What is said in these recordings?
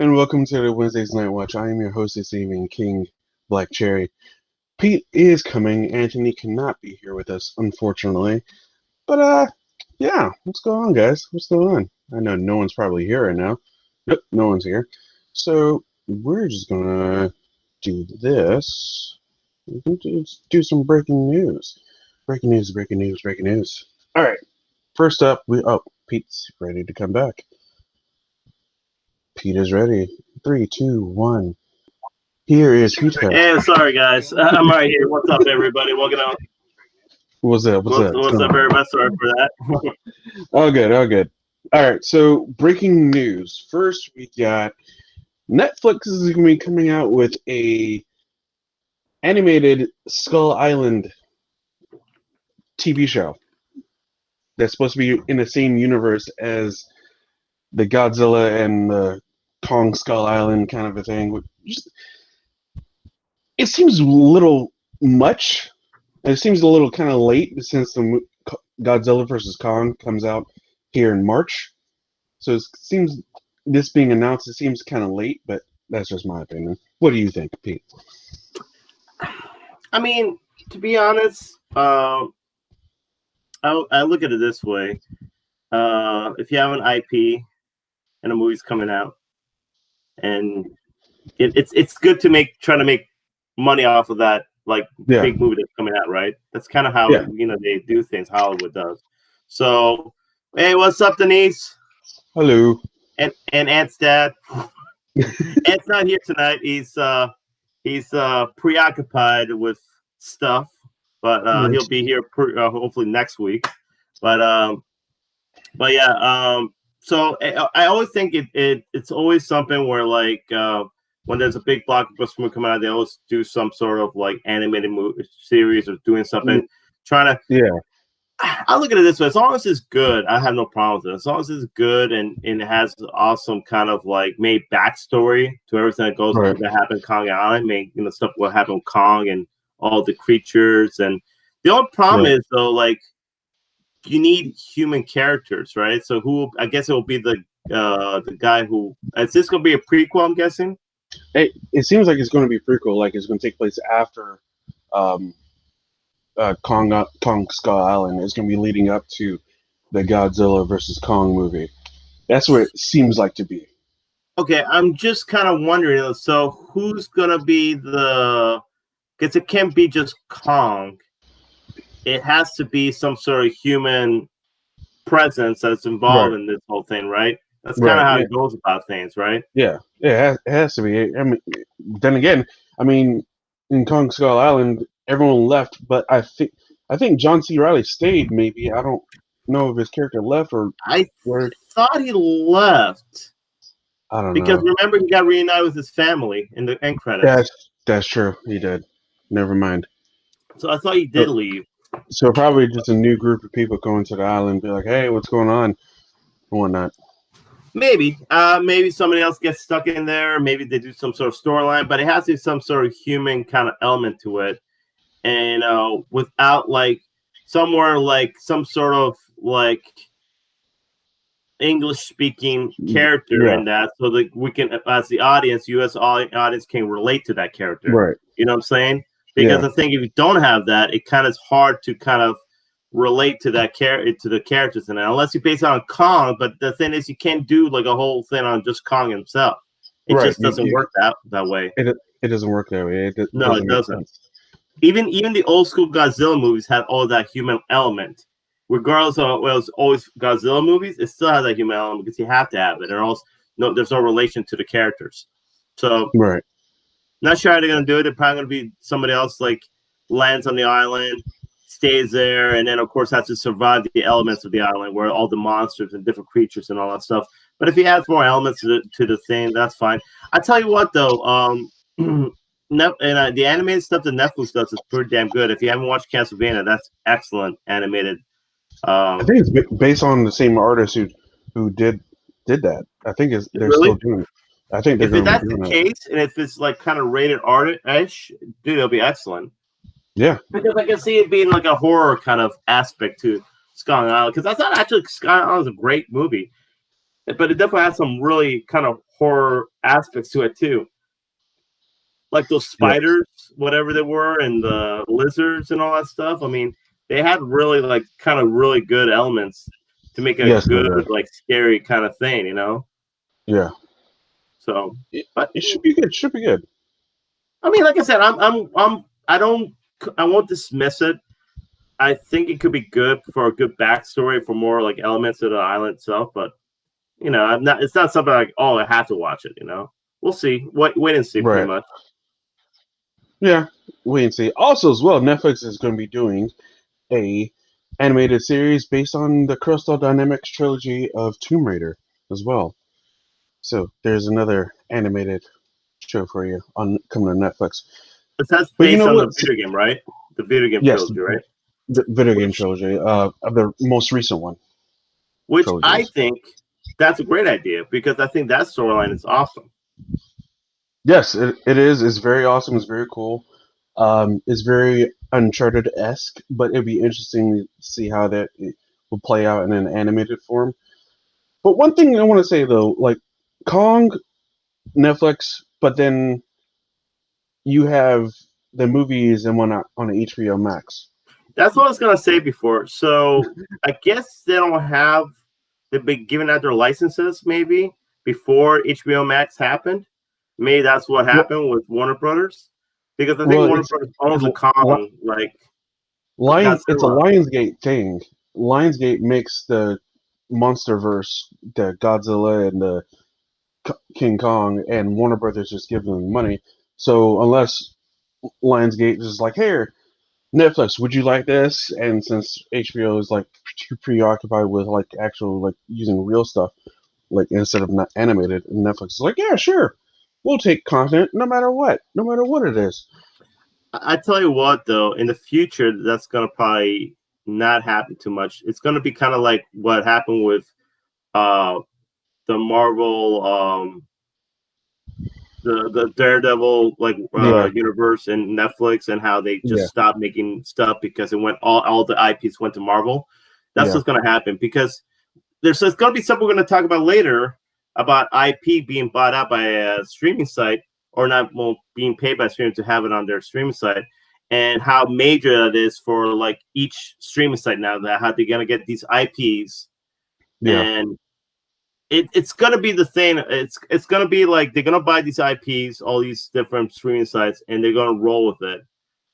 and welcome to the Wednesday's Night Watch. I am your host this evening, King Black Cherry. Pete is coming. Anthony cannot be here with us, unfortunately. But, yeah, what's going on, guys? What's going on? I know no one's probably here right now. Nope, no one's here. So, we're just gonna do this. We're going to do some breaking news. Breaking news, breaking news, breaking news. Alright, first up, Pete's ready to come back. Pete is ready. 3, 2, 1. Here is Pete. Hey, sorry guys, I'm right here. What's up, everybody? Welcome on. What's up? What's up, everybody? Sorry for that. All good. All right. So, breaking news. First, we got Netflix is going to be coming out with a animated Skull Island TV show that's supposed to be in the same universe as the Godzilla and the Kong Skull Island kind of a thing. It seems a little much. It seems a little kind of late since the Godzilla vs. Kong comes out here in March. So it seems this being announced, it seems kind of late, but that's just my opinion. What do you think, Pete? I mean, to be honest, I look at it this way. If you have an IP and a movie's coming out, and it's good to try to make money off of that, like big movie that's coming out, right? That's kind of how they do things. Hollywood does. So, hey, what's up, Denise? Hello. And Ant's dad. Ant's not here tonight. He's preoccupied with stuff, but he'll be here hopefully next week. But yeah. So I always think it's always something where like when there's a big blockbuster movie coming out, they always do some sort of like animated movie series or doing something, trying to. Yeah. I look at it this way: as long as it's good, I have no problems with it. As long as it's good and it has awesome kind of like made backstory to everything that goes on that happened Kong Island, stuff what happened with Kong and all the creatures. And the only problem is though, like you need human characters, right? So I guess it will be the guy who is this going to be a prequel? I'm guessing. It seems like it's going to be a prequel. Like it's going to take place after Kong Skull Island. Is going to be leading up to the Godzilla versus Kong movie. That's what it seems like to be. Okay, I'm just kind of wondering. So who's going to be because it can't be just Kong. It has to be some sort of human presence that's involved in this whole thing, right? That's kind of how it goes about things, right? Yeah, it has to be. I mean, then again, in Kong Skull Island, everyone left, but I think John C. Reilly stayed. Maybe I don't know if his character left or I thought he left. I don't know because remember he got reunited with his family in the end credits. That's true. He did. Never mind. So I thought he did leave. So probably just a new group of people going to the island and be like, "Hey, what's going on?" or whatnot. Maybe somebody else gets stuck in there. Maybe they do some sort of storyline, but it has to be some sort of human kind of element to it. And without like somewhere like some sort of like English speaking character in that, so that we can, as the audience, U.S. audience can relate to that character. Right. You know what I'm saying? Because I think if you don't have that, it kind of is hard to kind of relate to that to the characters in it, unless you base it on Kong. But the thing is, you can't do like a whole thing on just Kong himself. It just doesn't work that way. It doesn't work that way. It doesn't. Even the old school Godzilla movies had all that human element. Regardless of it was always Godzilla movies, it still has that human element because you have to have it, or else there's no relation to the characters. So not sure how they're gonna do it. They're probably gonna be somebody else like lands on the island, stays there, and then of course has to survive the elements of the island, where all the monsters and different creatures and all that stuff. But if he adds more elements to the thing, that's fine. I tell you what though, the animated stuff that Netflix does is pretty damn good. If you haven't watched Castlevania, that's excellent animated. I think it's based on the same artist who did that. I think they're still doing it. I think if that's the case, and if it's like kind of rated R-ish, dude, it'll be excellent. Yeah, because I can see it being like a horror kind of aspect to Skull Island. Because I thought actually Skull Island was a great movie. but it definitely has some really kind of horror aspects to it too. Like those Yes. spiders, whatever they were, and the lizards and all that stuff. I mean, they had really like kind of really good elements to make a Yes, they good did. like scary kind of thing, you know. Yeah. So, It, but it should be good. Should be good. I mean, like I said, I don't, I won't dismiss it. I think it could be good for a good backstory for more like elements of the island itself, but you know, I'm not. It's not something like, oh, I have to watch it. You know, we'll see. Wait and see, pretty Right. much. Yeah. Wait and see. Also, as well, Netflix is going to be doing a animated series based on the Crystal Dynamics trilogy of Tomb Raider as well. So there's another animated show for you on coming to Netflix. That's But you based know on the what? video game, right? The video game Yes, trilogy, right? the video game Which, trilogy, of the most recent one which I trilogies. think that's a great idea because I think that storyline is awesome. Yes, it is. It's very awesome. It's very cool. It's very Uncharted esque, but it'd be interesting to see how that will play out in an animated form. But one thing I want to say though, like Kong, Netflix, but then you have the movies and one on HBO Max. That's what I was gonna say before. So I guess they don't have they've been giving out their licenses maybe before HBO Max happened. Maybe that's what Well, happened with Warner Brothers because I think well, Warner Brothers owns a Li- Kong like It's a Godzilla. Lionsgate thing. Lionsgate makes the MonsterVerse, the Godzilla and the King Kong, and Warner Brothers just give them money. So unless Lionsgate is like, here, Netflix, would you like this? And since HBO is like too preoccupied with like actual like using real stuff, like instead of not animated, Netflix is like, yeah, sure, we'll take content no matter what it is. I tell you what though, in the future that's gonna probably not happen too much. It's gonna be kind of like what happened with uh the Marvel the Daredevil like Yeah, universe and Netflix and how they just yeah, stopped making stuff because it went all the IPs went to Marvel. That's yeah, what's going to happen because there's going to be something we're going to talk about later about IP being bought out by a streaming site or not well, being paid by streaming to have it on their streaming site and how major that is for like each streaming site now that how they're going to get these IPs yeah, and it's gonna be the thing. It's gonna be like they're gonna buy these IPs, all these different streaming sites, and they're gonna roll with it,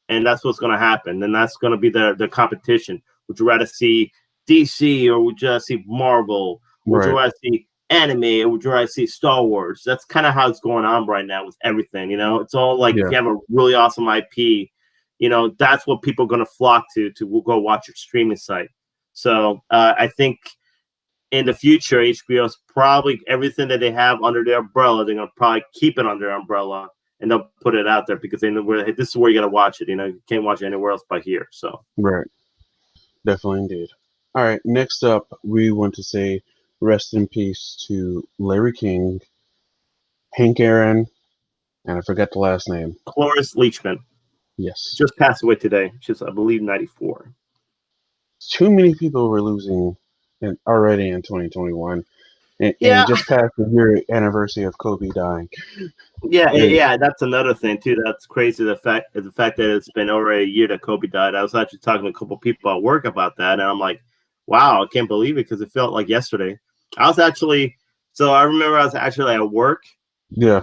and that's what's gonna happen. And that's gonna be the competition. Would you rather see DC or would you rather see Marvel? Would you right, rather see anime or would you rather see Star Wars? That's kind of how it's going on right now with everything. You know, it's all like if yeah. you have a really awesome IP, you know, that's what people are gonna flock to go watch your streaming site. So I think in the future, HBO's probably everything that they have under their umbrella, they're gonna probably keep it under their umbrella and they'll put it out there because they know where this is where you gotta watch it. You know, you can't watch it anywhere else but here. So Right. Definitely indeed. All right, next up, we want to say rest in peace to Larry King, Hank Aaron, and I forgot the last name. Cloris Leachman Yes. just passed away today. She's I believe 94. Too many people were losing already in 2021. And Yeah, just past the year anniversary of Kobe dying. It, yeah. That's another thing too. That's crazy. The fact that it's been over a year that Kobe died. I was actually talking to a couple people at work about that, and I'm like, wow, I can't believe it because it felt like yesterday. I was actually so I remember I was actually at work. yeah,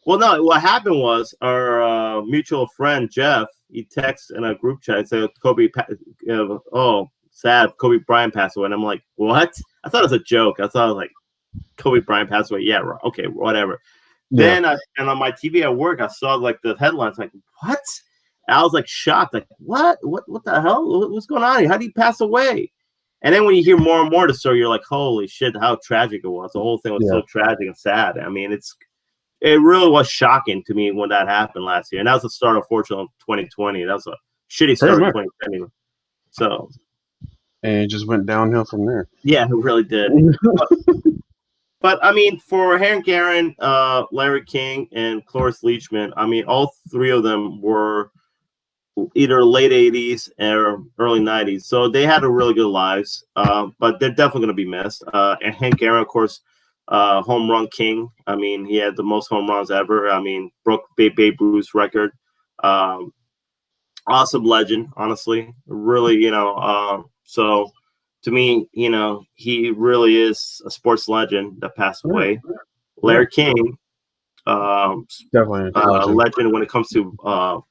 Well, no, what happened was our mutual friend Jeff, he texted in a group chat and said oh, sad, Kobe Bryant passed away. And I'm like, what? I thought it was a joke. I thought it was like Kobe Bryant passed away. Yeah, okay, whatever. yeah, And on my TV at work, I saw like the headlines, like, what? And I was like shocked, like, what? What the hell? What's going on here? How did he pass away? And then when you hear more and more of the story, you're like, holy shit, how tragic it was. The whole thing was yeah. so tragic and sad. I mean, it really was shocking to me when that happened last year. And that was the start, unfortunately, of 2020. That was a shitty Pretty start of much. 2020. So, And it just went downhill from there. yeah, it really did. But I mean, for Hank Aaron, Larry King, and Cloris Leachman, I mean, all three of them were either late 80s or early 90s. So they had a really good lives, but they're definitely going to be missed. And Hank Aaron, of course, home run king. I mean, he had the most home runs ever. I mean, broke Babe Ruth's record. Um, awesome legend, honestly. Really, so to me, he really is a sports legend that passed Yeah, away. Larry King, definitely a legend. legend when it comes to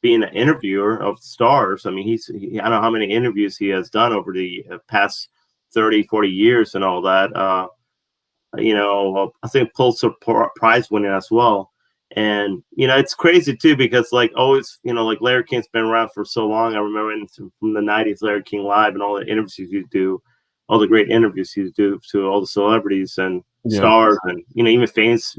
being an interviewer of stars. I mean, I don't know how many interviews he has done over the past 30, 40 years and all that. I think Pulitzer Prize winning as well. And, it's crazy too, because like always, like Larry King's been around for so long. I remember from the 90s, Larry King Live and all the interviews you do, all the great interviews you do to all the celebrities and stars and, even famous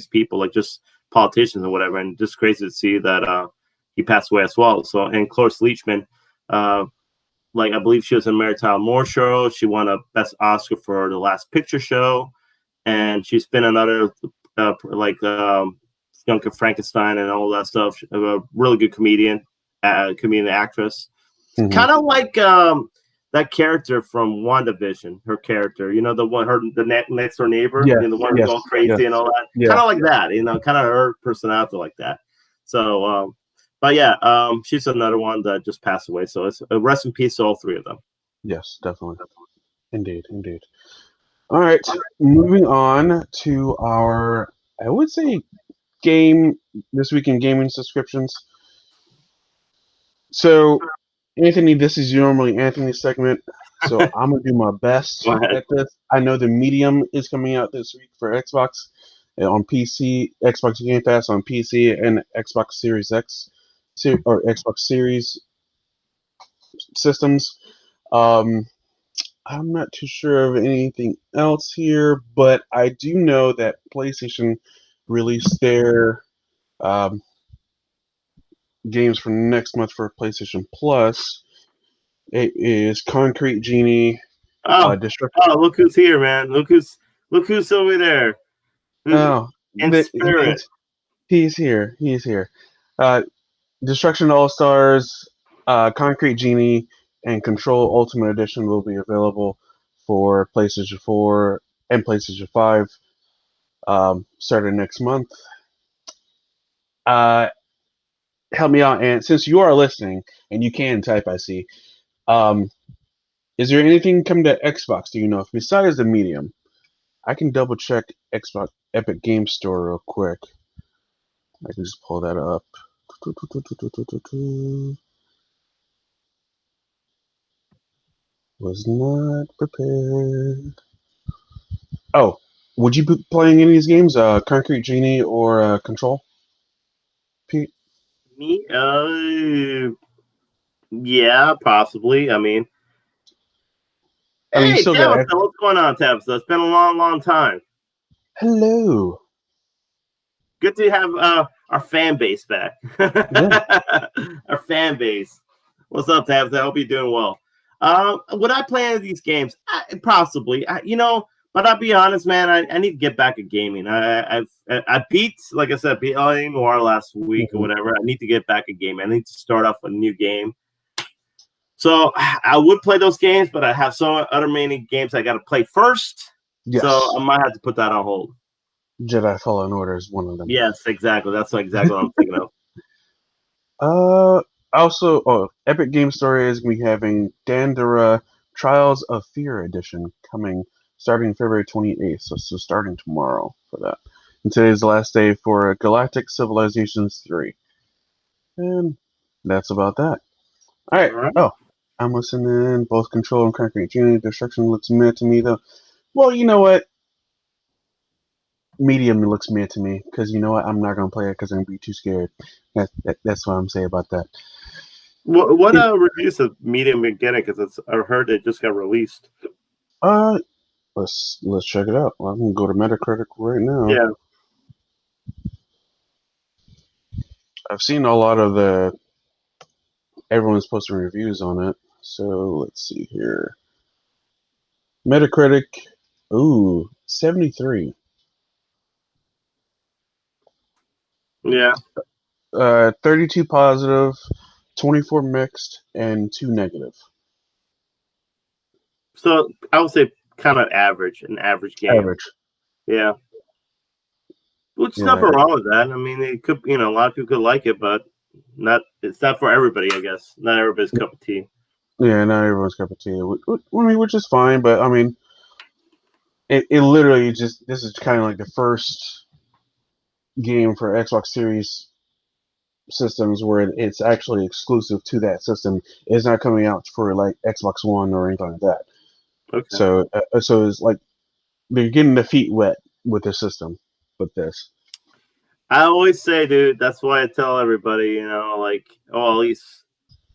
people, like just politicians and whatever. And just crazy to see that he passed away as well. So, and Cloris Leachman, like I believe she was in Mary Tyler Moore show. She won a Best Oscar for The Last Picture Show. And she's been another Young Frankenstein and all that stuff. A really good comedian actress. Mm-hmm. Kind of like that character from WandaVision. Her character, the next door neighbor, the one who's all crazy and all that. Kind of like that, kind of her personality like that. So, but yeah, she's another one that just passed away. So it's a rest in peace to all three of them. Yes, definitely. Indeed. All right, moving on to our, I would say, game this week in gaming subscriptions. So, Anthony, this is normally Anthony's segment, so I'm gonna do my best at this. I know the Medium is coming out this week for Xbox on PC, Xbox Game Pass on PC, and Xbox Series X or Xbox Series systems. I'm not too sure of anything else here, but I do know that PlayStation released their games for next month for PlayStation Plus. It is Concrete Genie. Look who's here, man! Look who's over there. In spirit. He's here. Destruction All Stars, Concrete Genie, and Control Ultimate Edition will be available for PlayStation 4 and PlayStation 5 starting next month. Help me out, and since you are listening and you can type, I see. Is there anything coming to Xbox? Do you know? Besides the Medium, I can double check Xbox Epic Game Store real quick. I can just pull that up. Was not prepared. Oh, would you be playing any of these games? Concrete Genie or Control? Pete? Me? Yeah, possibly. I mean, hey, Tabitha, what's going on, Tabitha? It's been a long, long time. Hello. Good to have our fan base back. Our fan base. What's up, Tabitha? I hope you're doing well. Would I play any of these games? Possibly. But I'll be honest, man. I need to get back at gaming. I beat, like I said, beat Noir last week or whatever. I need to get back at gaming. I need to start off a new game. So I would play those games, but I have so other many games I got to play first. Yes. So I might have to put that on hold. Jedi Fallen Order is one of them. Yes, exactly. That's exactly what I'm thinking of. Also, Epic Game Story is going to be having Dandara Trials of Fear Edition coming starting February 28th, so starting tomorrow for that. And today's the last day for Galactic Civilizations 3. And that's about that. All right. Oh, I'm listening. Both Control and Concrete Genie. Destruction looks meh to me, though. Well, you know what? Medium looks meh to me, because you know what? I'm not going to play it because I'm going to be too scared. That's what I'm saying about that. What reviews of Medium been getting? Because I heard it just got released. Let's check it out. Well, I'm going to go to Metacritic right now. Yeah. I've seen a lot of everyone's posting reviews on it. So let's see here. Metacritic, 73. Yeah. 32 positive, 24 mixed, and 2 negative. So I would say kind of average, an average game. Average. Yeah. Which is Yeah, nothing wrong with that. I mean, it could, a lot of people could like it, but it's not for everybody, I guess. Not everybody's cup of tea. yeah, not everyone's cup of tea. I mean, which is fine, but I mean, it literally just this is kind of like the first game for Xbox Series systems where it's actually exclusive to that system. It's not coming out for like Xbox One or anything like that. Okay. So it's like they're getting the feet wet with the system with this. I always say, dude, that's why I tell everybody, like, oh, at least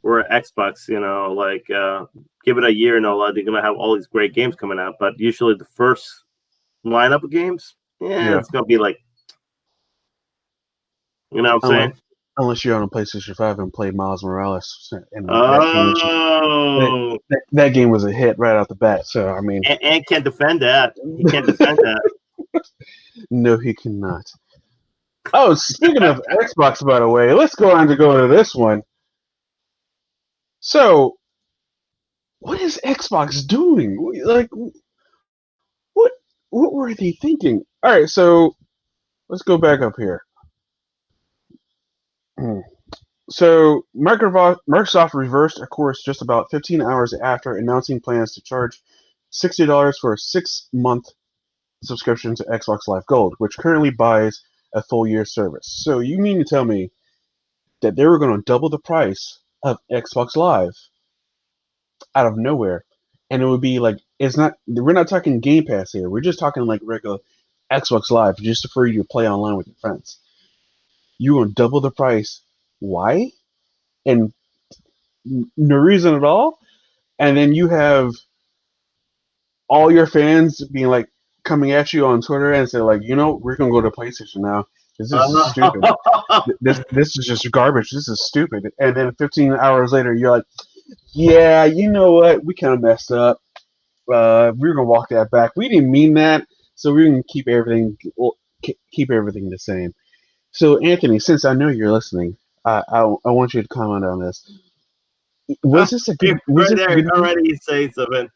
we're at Xbox, like, give it a year and all that. They're going to have all these great games coming out. But usually the first lineup of games, Yeah, it's going to be like, you know what I'm unless saying? unless you're on a PlayStation 5 and played Miles Morales, and that, Oh, that game was a hit right off the bat. So I mean, and can't defend that. He can't defend that. no, he cannot. Oh, speaking of Xbox, by the way, let's go on to go into this one. So, what is Xbox doing? Like, what what were they thinking? All right, so let's go back up here. So Microsoft reversed a course just about 15 hours after announcing plans to charge $60 for a 6-month subscription to Xbox Live Gold, which currently buys a full year service. So you mean to tell me that they were going to double the price of Xbox Live out of nowhere, and it would be like it's not. We're not talking Game Pass here. We're just talking like regular Xbox Live, just for you to play online with your friends. You going to double the price? Why? And no reason at all. And then you have all your fans being like coming at you on Twitter and say like, we're gonna go to PlayStation now. This is stupid. This is just garbage. This is stupid. And then 15 hours later, you're like, yeah, you know what? We kind of messed up. We were gonna walk that back. We didn't mean that, so we're gonna keep everything the same. So Anthony, since I know you're listening, I want you to comment on this. Was this a good was Right this a there, good already you say something.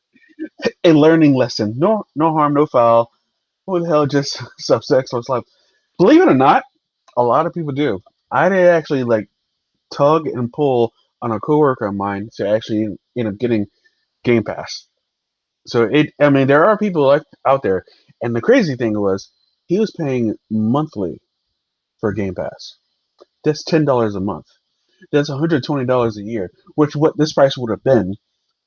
a learning lesson? No harm, no foul. Who the hell just subs Xbox Live? Believe it or not, a lot of people do. I did actually like tug and pull on a coworker of mine to actually end up getting Game Pass. So I mean, there are people like out there, and the crazy thing was he was paying monthly for Game Pass. That's $10 a month. That's $120 a year, which what this price would have been.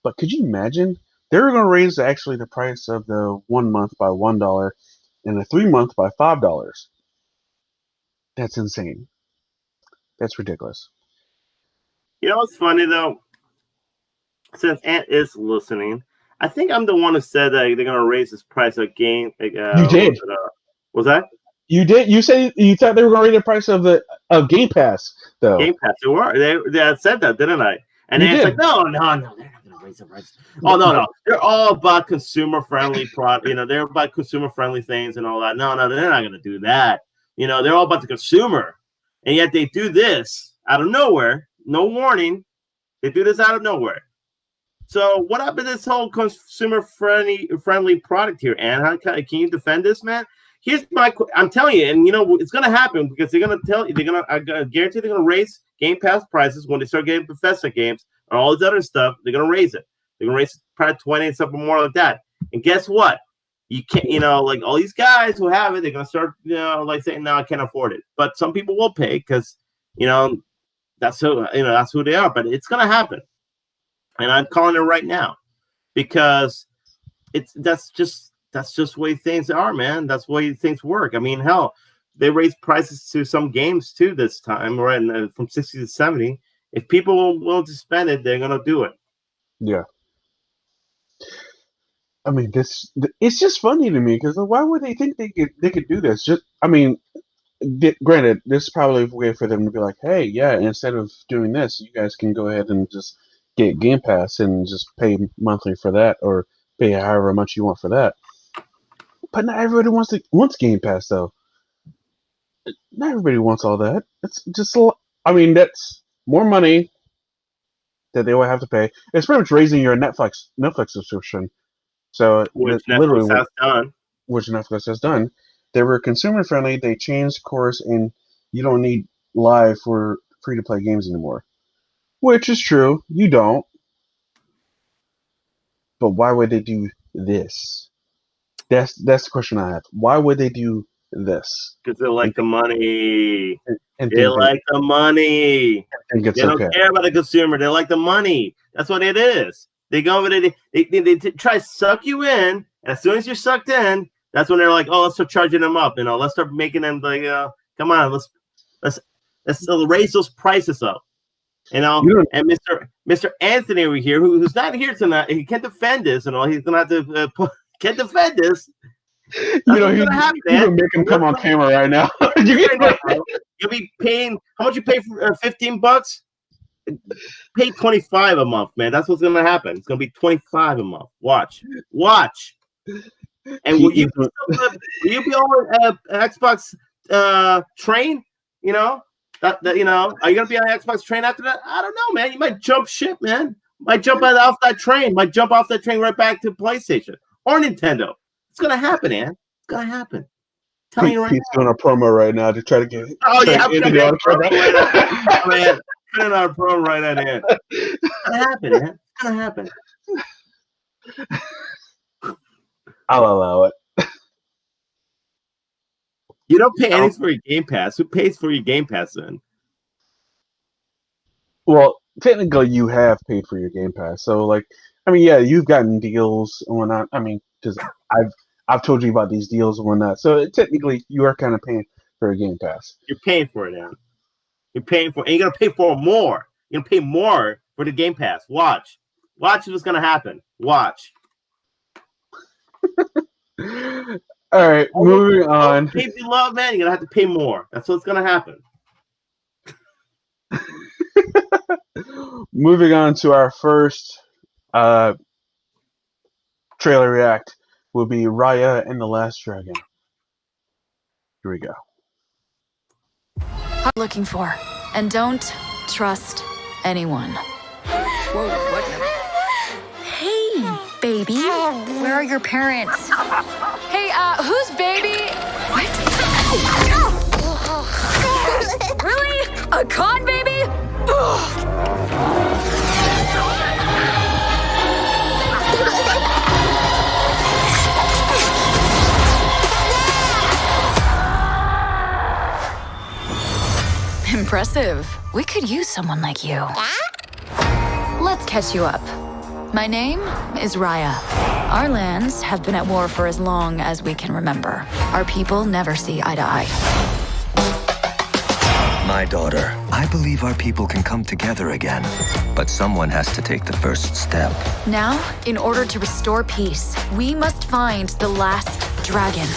But could you imagine? They were going to raise actually the price of the 1 month by $1 and the 3 month by $5. That's insane. That's ridiculous. You know what's funny though? Since Ant is listening, I think I'm the one who said that they're gonna raise this price of game. Like, You did. was that You did. You said you thought they were going to raise the price of Game Pass, though. Game Pass? They were. They said that, didn't I? And You then it's like, did. no, they're not gonna raise the price. Oh no, they're all about consumer friendly product. They're about consumer friendly things and all that. No, they're not gonna do that. They're all about the consumer, and yet they do this out of nowhere, no warning. They do this out of nowhere. So what happened to this whole consumer friendly product here, Anne? Can you defend this, man? Here's I'm telling you, and it's gonna happen because they're gonna tell you I guarantee they're gonna raise Game Pass prices when they start getting Bethesda games and all this other stuff. They're gonna raise it. They're gonna raise it probably 20 and something more like that. And guess what? You can't, like all these guys who have it, they're gonna start, like saying, no, I can't afford it. But some people will pay because, that's who they are. But it's gonna happen. And I'm calling it right now because that's just the way things are, man. That's the way things work. I mean, hell, they raised prices to some games too this time, right? And from 60 to 70. If people are willing to spend it, they're gonna do it. Yeah. I mean, it's just funny to me because why would they think they could do this? Just, I mean, granted, this is probably a way for them to be like, hey, yeah, instead of doing this, you guys can go ahead and just get Game Pass and just pay monthly for that, or pay however much you want for that. But not everybody wants Game Pass though. Not everybody wants all that. It's just, I mean, that's more money that they will have to pay. It's pretty much raising your Netflix subscription. So Which literally, Netflix has done. which Netflix has done. They were consumer friendly. They changed course, and you don't need live for free to play games anymore. Which is true. You don't. But why would they do this? That's the question I have. Why would they do this? Because they like the money. And They like the money. think it's They don't okay. care about the consumer. They like the money. That's what it is. They go over there. They try to suck you in. And as soon as you're sucked in, that's when they're like, "Oh, let's start charging them up. Let's start making them like, come on, let's raise those prices up." And Mr. Anthony over here, who's not here tonight, he can't defend this and all. He's gonna have to can't defend this. You're gonna make him come on camera right now. You'll be paying how much you pay for $15? Pay $25 a month, man. That's what's gonna happen. It's gonna be $25 a month. Watch. And will you be on Xbox train? That are you gonna be on the Xbox train after that? I don't know, man. You might jump ship, man. Might jump off that train. Might jump off that train right back to PlayStation or Nintendo. It's gonna happen, man. It's gonna happen. Tell you right He's doing a promo right now to try to get. Oh yeah, I'm putting on a promo right on here. It's gonna happen, man. It's gonna happen. I'll allow it. You don't pay anything for your Game Pass. Who pays for your Game Pass then? Well, technically, you have paid for your Game Pass. So, yeah, you've gotten deals and whatnot. I mean, because I've told you about these deals and whatnot. So technically, you are kind of paying for a Game Pass. You're paying for it, man. You're paying for it. And you're gonna pay for more. You're gonna pay more for the Game Pass. Watch what's gonna happen. Watch. All right, moving on. Games you love, man, you're gonna have to pay more. That's what's gonna happen. Moving on to our first trailer react will be Raya and the Last Dragon. Here we go. Looking for, and don't trust anyone. Whoa, what? Hey, baby. Where are your parents? Hey, who's baby? What? Really? A con baby? Impressive. We could use someone like you. Let's catch you up. My name is Raya. Our lands have been at war for as long as we can remember. Our people never see eye to eye. My daughter, I believe our people can come together again. But someone has to take the first step. Now, in order to restore peace, we must find the last dragon.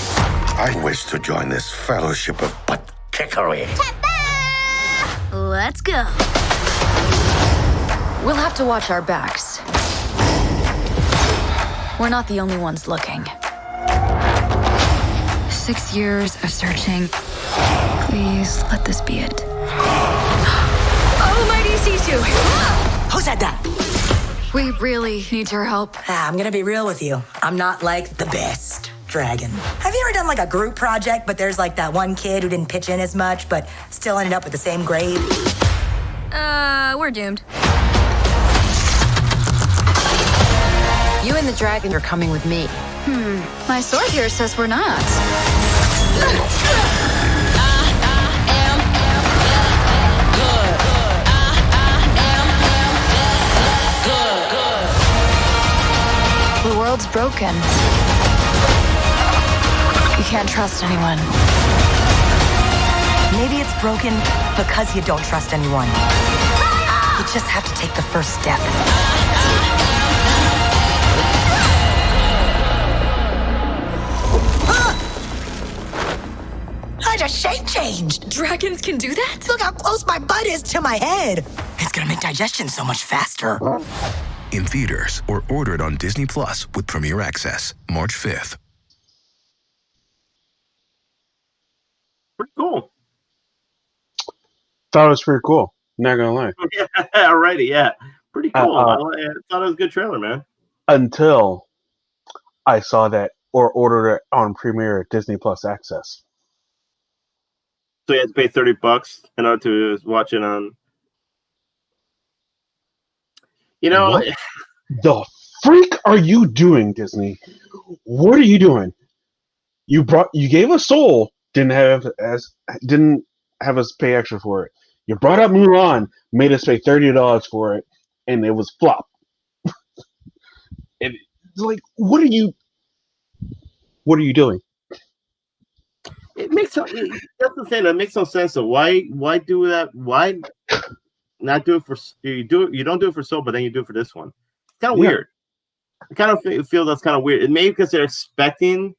I wish to join this fellowship of butt kickery. Let's go. We'll have to watch our backs. We're not the only ones looking. 6 years of searching. Please let this be it. Oh, mighty Sisu! Who said that? We really need your help. I'm gonna be real with you. I'm not like the best dragon. Have you ever done like a group project, but there's like that one kid who didn't pitch in as much, but still ended up with the same grade? We're doomed. You and the dragon are coming with me. My sword here says we're not. The world's broken. You can't trust anyone. Maybe it's broken because you don't trust anyone. You just have to take the first step. I just shape changed. Dragons can do that? Look how close my butt is to my head. It's gonna make digestion so much faster. In theaters or ordered on Disney Plus with Premier Access, March 5th. Pretty cool. Thought it was pretty cool. Not gonna lie. Alrighty, yeah. Pretty cool. I thought it was a good trailer, man. Until I saw that or order it on Premiere at Disney Plus Access. So you have to pay $30 in order to watch it on. You know, What the freak are you doing, Disney? What are you doing? You gave us Soul, didn't have us pay extra for it. You brought up Mulan, made us pay $30 for it, and it was flop. And it's like, what are you doing? it makes that's the thing that makes no sense. So why do that? Why not do it for you don't do it for Soul, but then you do it for this one? It's kind of weird. I kind of feel that's kind of weird. It may because they're expecting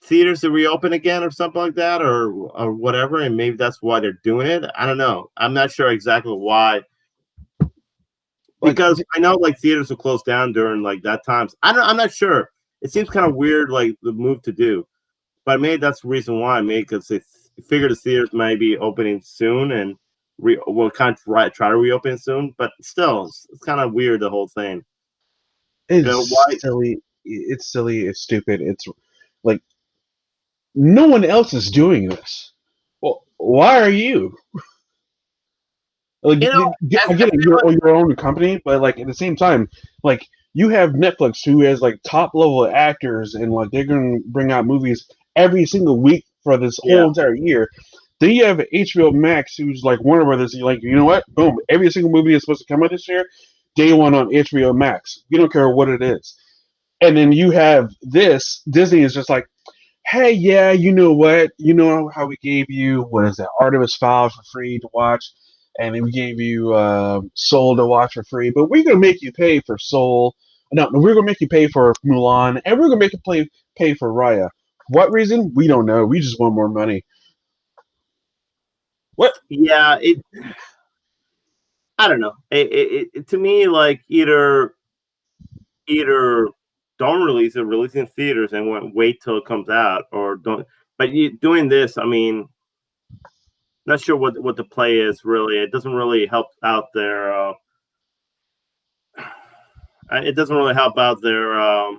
theaters to reopen again or something like that, or whatever, and maybe that's why they're doing it. I don't know. I'm not sure exactly why. Because I know like theaters will close down during like that times. I'm not sure. It seems kind of weird, like the move to do. But maybe that's the reason why. Maybe because they figure the theaters might be opening soon and we'll kind of try to reopen soon. But still, it's kind of weird, the whole thing. It's silly. It's silly. It's stupid. It's like no one else is doing this. Well, why are you? Like, I get it, you're your own company, but like at the same time, like you have Netflix who has like top level actors and like they're gonna bring out movies every single week for this whole entire year. Then you have HBO Max who's like Warner Brothers, like, you know what? Boom, every single movie is supposed to come out this year, day one on HBO Max. You don't care what it is. And then you have this, Disney is just like, hey, yeah, you know what? You know how we gave you, what is that, Artemis Fowl for free to watch? And then we gave you Soul to watch for free, but we're going to make you pay for Soul. No, we're going to make you pay for Mulan, and we're going to make you pay for Raya. What reason? We don't know. We just want more money. What? Yeah, I don't know. It to me, like, either don't release it, release in theaters, and wait till it comes out, or don't. But doing this, I mean, not sure what the play is really. It doesn't really help out their. It doesn't really help out their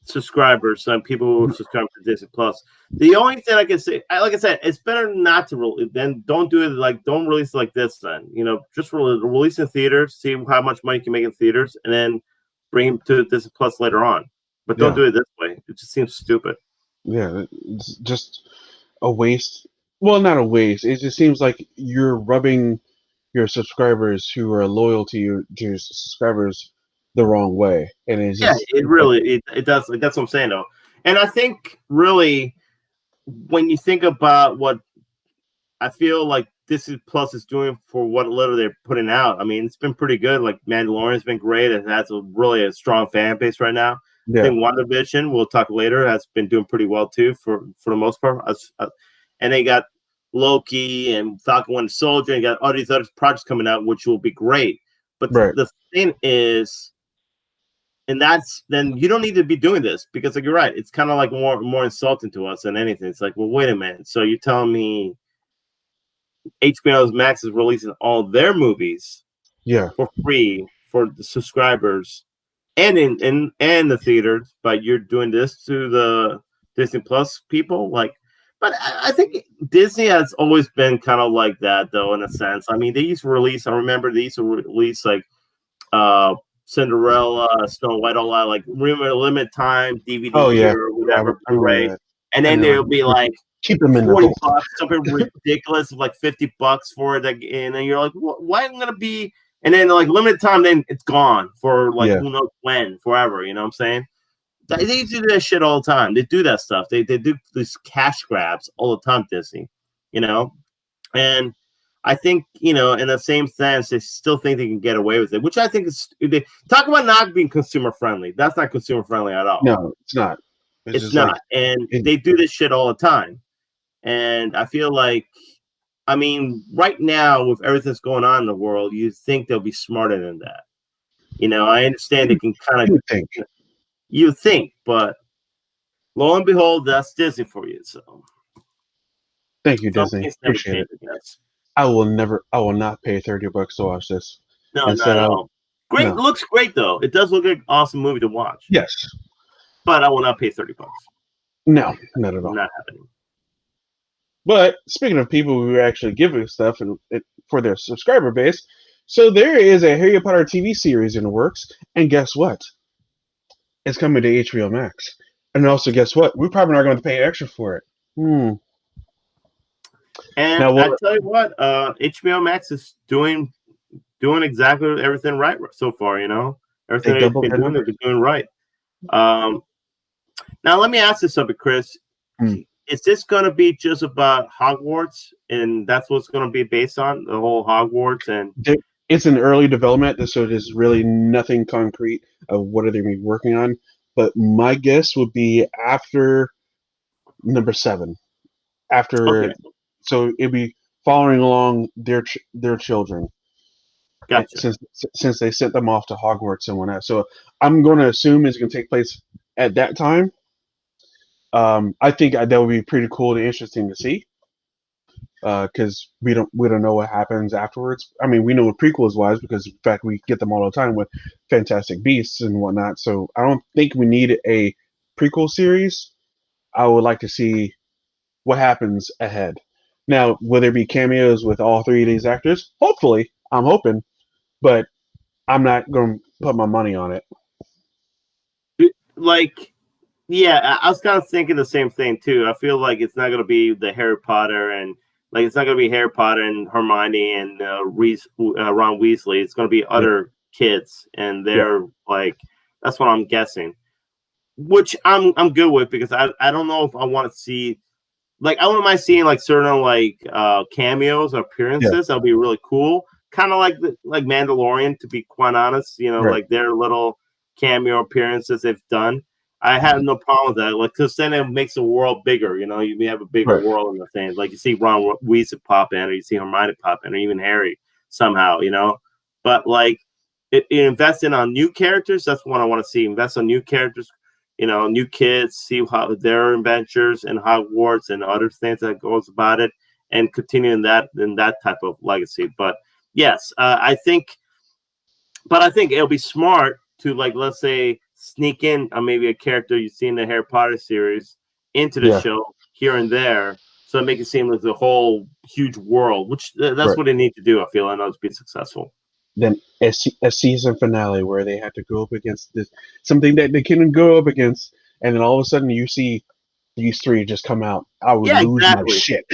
subscribers and people who subscribe to Disney Plus. The only thing I can say, like I said, it's better not to release. Then don't do it like don't release it like this. Then just release in theaters, see how much money you can make in theaters, and then bring them to Disney Plus later on. But don't do it this way. It just seems stupid. Yeah, it's just a waste. Well, not a waste. It just seems like you're rubbing your subscribers who are loyal to your subscribers the wrong way, and it's just, it does. That's what I'm saying, though. And I think really, when you think about what I feel like Disney Plus is doing for what little they're putting out, I mean, it's been pretty good. Like Mandalorian's been great. It has really a strong fan base right now. Yeah. I think WandaVision, we'll talk later, has been doing pretty well too for the most part. And they got Loki and Falcon Winter Soldier, and got all these other projects coming out, which will be great. But the thing is, and then you don't need to be doing this, because like you're right, it's kind of like more insulting to us than anything. It's like, well, wait a minute. So you're telling me HBO Max is releasing all their movies for free for the subscribers and in the theaters, but you're doing this to the Disney Plus people? Like, but I think Disney has always been kind of like that, though, in a sense. I mean, they used to release, I remember they used to release like Cinderella, Snow White, all that, like limited time DVD or whatever, Blu-ray. And then they'll be like, keep them in $40, something ridiculous, like $50 for it. And then you're like, why am I gonna be? And then like limited time, then it's gone for like who knows when, forever. You know what I'm saying? They do that shit all the time. They do that stuff. They do these cash grabs all the time, Disney. And I think, in the same sense, they still think they can get away with it, which I think is, they talk about not being consumer friendly. That's not consumer friendly at all. No, it's not. It's not. And they do this shit all the time. And I feel like, I mean, right now, with everything that's going on in the world, you think they'll be smarter than that. I understand they can kind of think. You think, but lo and behold, that's Disney for you. So, thank you, Disney. Appreciate it. I will not pay $30 to watch this. No, not at all. Great, no. Looks great though. It does look like an awesome movie to watch. Yes, but I will not pay $30. No, not at all. Not happening. But speaking of people who are actually giving stuff for their subscriber base, so there is a Harry Potter TV series in the works, and guess what? It's coming to HBO Max. And also, guess what? We're probably not going to pay extra for it. And Now, I tell you what, HBO Max is doing exactly everything right so far. You know, everything they've been doing, they've been doing right. Now, let me ask you something, Chris. Is this going to be just about Hogwarts, and that's what's going to be based on, the whole Hogwarts? And it's in early development, so there's really nothing concrete of what are they going to be working on. But my guess would be after number 7. So it'd be following along their children. Gotcha. Since they sent them off to Hogwarts and whatnot. So I'm going to assume it's going to take place at that time. I think that would be pretty cool and interesting to see, because we don't know what happens afterwards. I mean, we know what prequels wise because in fact we get them all the time with Fantastic Beasts and whatnot. So I don't think we need a prequel series. I would like to see what happens ahead. Now, will there be cameos with all 3 of these actors? Hopefully, I'm hoping, but I'm not going to put my money on it. Yeah, I was kind of thinking the same thing too. I feel like it's not going to be the Harry Potter and it's not going to be Harry Potter and Hermione and Ron Weasley. It's going to be other kids, and they're that's what I'm guessing. Which I'm good with, because I don't know if I want to see I wouldn't mind seeing certain cameos or appearances. Yeah. That'll be really cool. Kind of like Mandalorian, to be quite honest. You know, Right. their little cameo appearances they've done. I have no problem with that. Because then it makes the world bigger. You know, you have a bigger world in the thing. Like you see Ron Weasley pop in, or you see Hermione pop in, or even Harry somehow. You know, but investing on new characters. That's what I want to see. Invest on new characters. You know, new kids. See how their adventures in Hogwarts and other things that goes about it, and continuing that type of legacy. But yes, I think it'll be smart to let's say sneak in maybe a character you see in the Harry Potter series into the show here and there, so make it seem like the whole huge world, which that's what they need to do. I feel, I know, to be successful. Then a season finale where they have to go up against something that they couldn't go up against, and then all of a sudden you see these 3 just come out. I would lose my shit.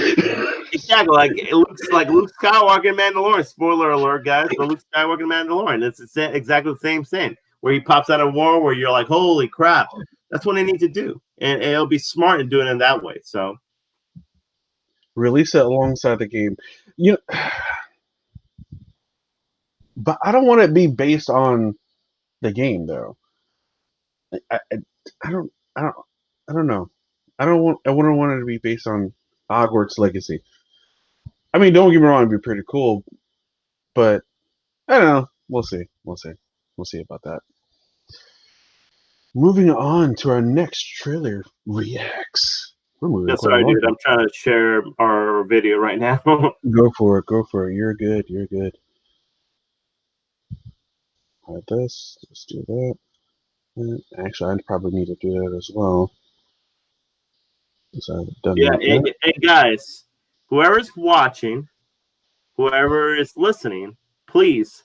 Exactly. It looks like Luke Skywalker and Mandalorian. Spoiler alert, guys. But Luke Skywalker and Mandalorian. It's exactly the same thing. Where he pops out of war, where you're like, holy crap. That's what they need to do. And it'll be smart in doing it that way. So release it alongside the game. But I don't want it to be based on the game, though. I don't know. I wouldn't want it to be based on Hogwarts Legacy. I mean, don't get me wrong, it'd be pretty cool, but I don't know. We'll see about that. Moving on to our next trailer reacts. That's what I did. I'm trying to share our video right now. Go for it. You're good. Like this. Let's do that. Actually, I probably need to do that as well. And guys, whoever's watching, whoever is listening, please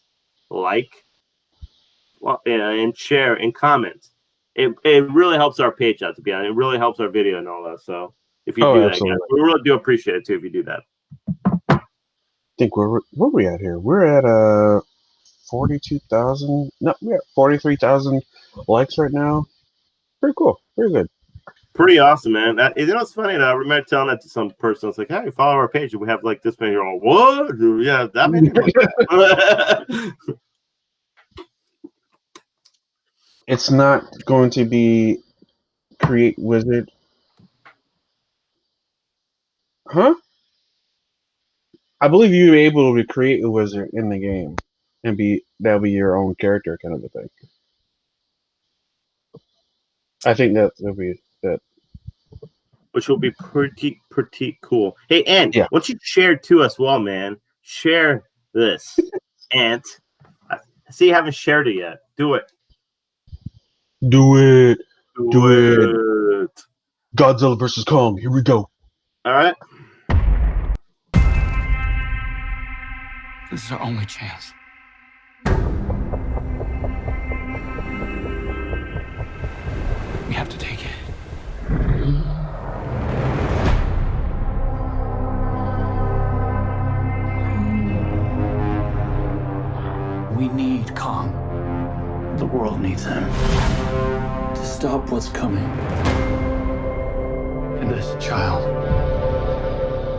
and share and comment. It really helps our page out, to be honest. It really helps our video and all that. So if you do that, guys, we really do appreciate it too if you do that. I think where we at here? We're at 42,000. No, we're at 43,000 likes right now. Pretty cool. Very good. Pretty awesome, man. It's funny. I remember telling that to some person. It's like, hey, follow our page. We have this many. You're all, what? Yeah, that many. It's not going to be create wizard. Huh? I believe you'll be able to create a wizard in the game and that'll be your own character kind of a thing. I think that'll be that. Which will be pretty cool. Hey, Ant, why don't you share to us well, man? Share this. Ant. I see you haven't shared it yet. Do it. Do it. Godzilla versus Kong. Here we go. All right. This is our only chance. We have to take it. We need Kong. The world needs him to stop what's coming. And this child,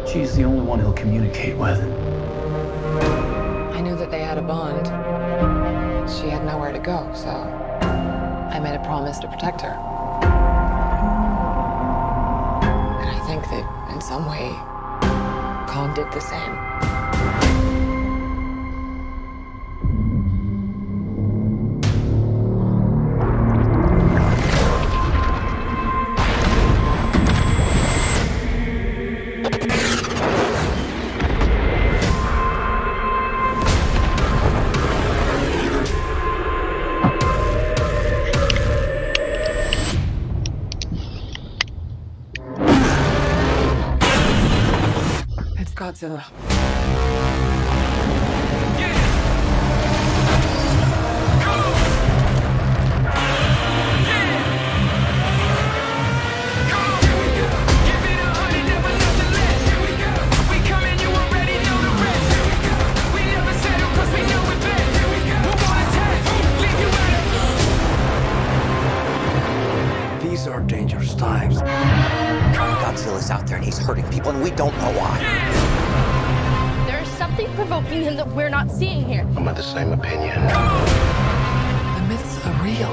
she's the only one he'll communicate with. I knew that they had a bond. She had nowhere to go, so I made a promise to protect her. And I think that in some way, Kong did the same. It's Godzilla. These are dangerous times. Godzilla's out there and he's hurting people, and we don't know why. There's something provoking him that we're not seeing here. I'm of the same opinion. The myths are real.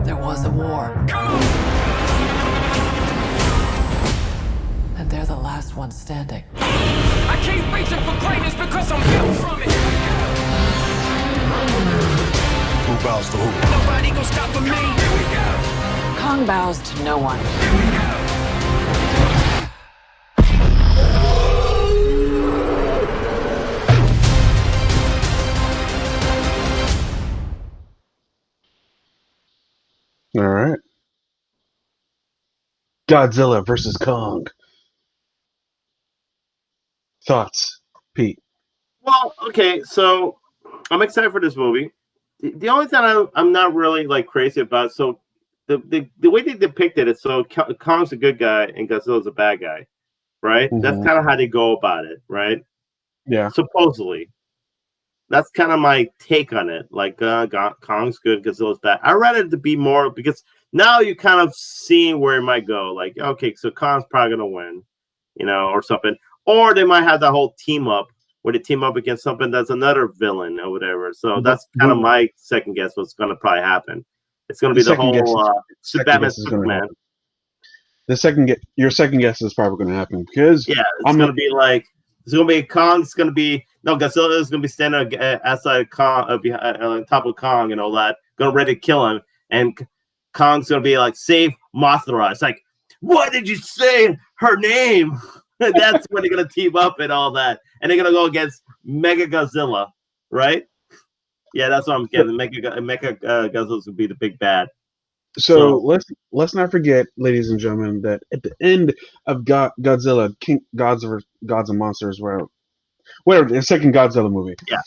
There was a war. And they're the last ones standing. I keep reaching for greatness because I'm built from it. Who bows to who? Nobody gonna stop for me. Here we go. Kong bows to no one. Here we go. All right. Godzilla versus Kong. Thoughts, Pete? Well, okay, so I'm excited for this movie. The only thing I'm not really like crazy about, so the way they depict it is so Kong's a good guy and Godzilla's a bad guy, right? Mhm. That's kind of how they go about it, right? Yeah. Supposedly. That's kind of my take on it. Like, Kong's good, Godzilla's bad. I read it to be more, because now you kind of seeing where it might go. Like, okay, so Kong's probably going to win, you know, or something. Or they might have that whole team up where they team up against something that's another villain or whatever. So that's kind of my second guess what's going to probably happen. It's going to be the whole Batman Superman. Your second guess is probably going to happen, because yeah, it's going to be like, it's going to be Kong's going to be, no, Godzilla is going to be standing outside Kong, on top of Kong and all that, going ready to kill him, and Kong's going to be like, save Mothra. It's like, why did you say her name? That's when they're going to team up and all that, and they're going to go against Mega Godzilla, right? Yeah, that's what I'm getting. Mega Godzilla would be the big bad. So let's not forget, ladies and gentlemen, that at the end of Godzilla, Gods and Monsters, whatever, the second Godzilla movie. Yeah.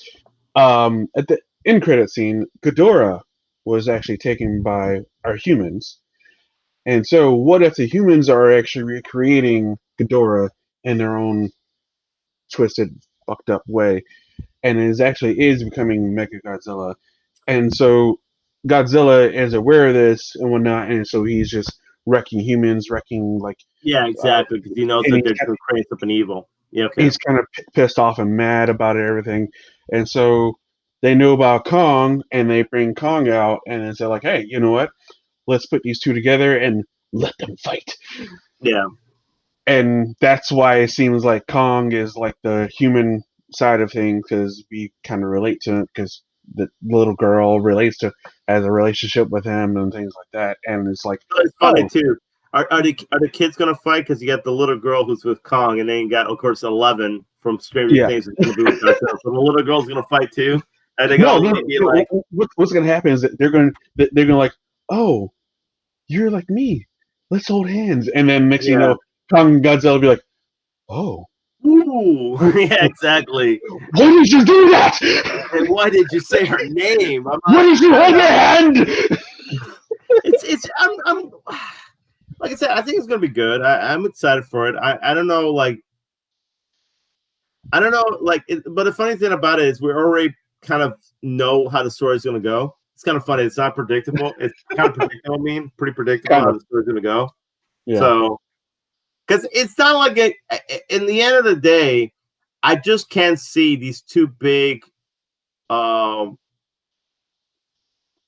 At the end credit scene, Ghidorah was actually taken by our humans. And so what if the humans are actually recreating Ghidorah in their own twisted, fucked up way, and is becoming Mega Godzilla. And so Godzilla is aware of this and whatnot, and so he's just wrecking humans, yeah, exactly, because he knows that they're going to create something evil. Yeah, okay. He's kind of pissed off and mad about everything, and so they know about Kong, and they bring Kong out, and it's like, hey, you know what? Let's put these two together and let them fight. Yeah, and that's why it seems like Kong is like the human side of things, because we kind of relate to it, because the little girl has a relationship with him and things like that, and it's like, it's funny too. Are the kids gonna fight? Because you got the little girl who's with Kong, and then you got, of course, 11 from Stranger Things. Is gonna be with Godzilla. So the little girl's gonna fight too. And they like, what's gonna happen is that they're gonna like, oh, you're like me. let's hold hands. And then next thing you know, Kong and Godzilla will be like, oh. Ooh, yeah, exactly. Why did you do that? And why did you say her name? Why did you hold her hand? I'm like I said, I think it's gonna be good. I'm excited for it. I don't know, like, but the funny thing about it is we already kind of know how the story's gonna go. It's kind of funny. It's not predictable. It's kind of predictable. Pretty predictable how the story's gonna go. Yeah. So, because it's not like in the end of the day, I just can't see these two big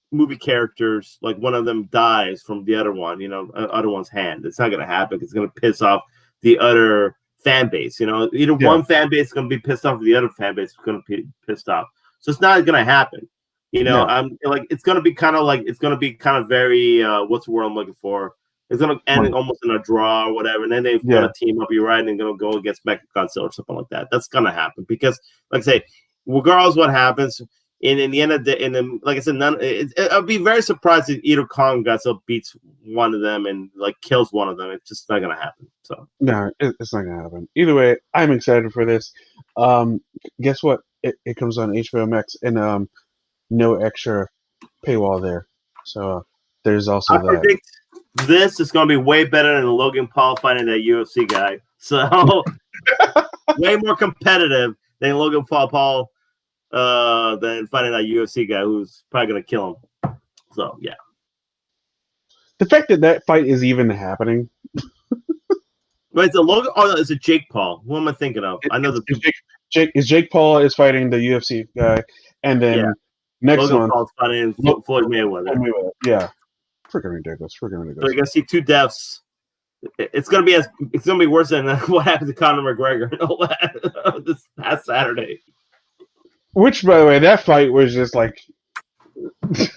movie characters, like one of them dies from the other one, other one's hand. It's not going to happen. It's going to piss off the other fan base. Either one fan base is going to be pissed off, or the other fan base is going to be pissed off. So it's not going to happen. I'm like, it's going to be kind of very, what's the word I'm looking for? It's going to end almost in a draw or whatever. And then they're going to team up, you're right, and they're going to go against Mechagodzilla or something like that. That's going to happen because, like I say, regardless what happens, in the end of the day, and then, like I said, I'd be very surprised if either Kong Godzilla beats one of them and like kills one of them. It's just not gonna happen. So no, it's not gonna happen. Either way, I'm excited for this. Guess what? It comes on HBO Max and no extra paywall there. So there's also that. I predict this is gonna be way better than Logan Paul fighting that UFC guy. So way more competitive than Logan Paul. Than finding that UFC guy who's probably gonna kill him. So yeah, the fact that fight is even happening. But it's a Logan. Oh, no, it's a Jake Paul. Who am I thinking of? I know Jake Paul is fighting the UFC guy, and then next Logan month Paul's fighting Floyd Mayweather. Yeah, freaking ridiculous. So you're gonna see two deaths. It's gonna be worse than what happened to Conor McGregor and all that this past Saturday. Which, by the way, that fight was just like, that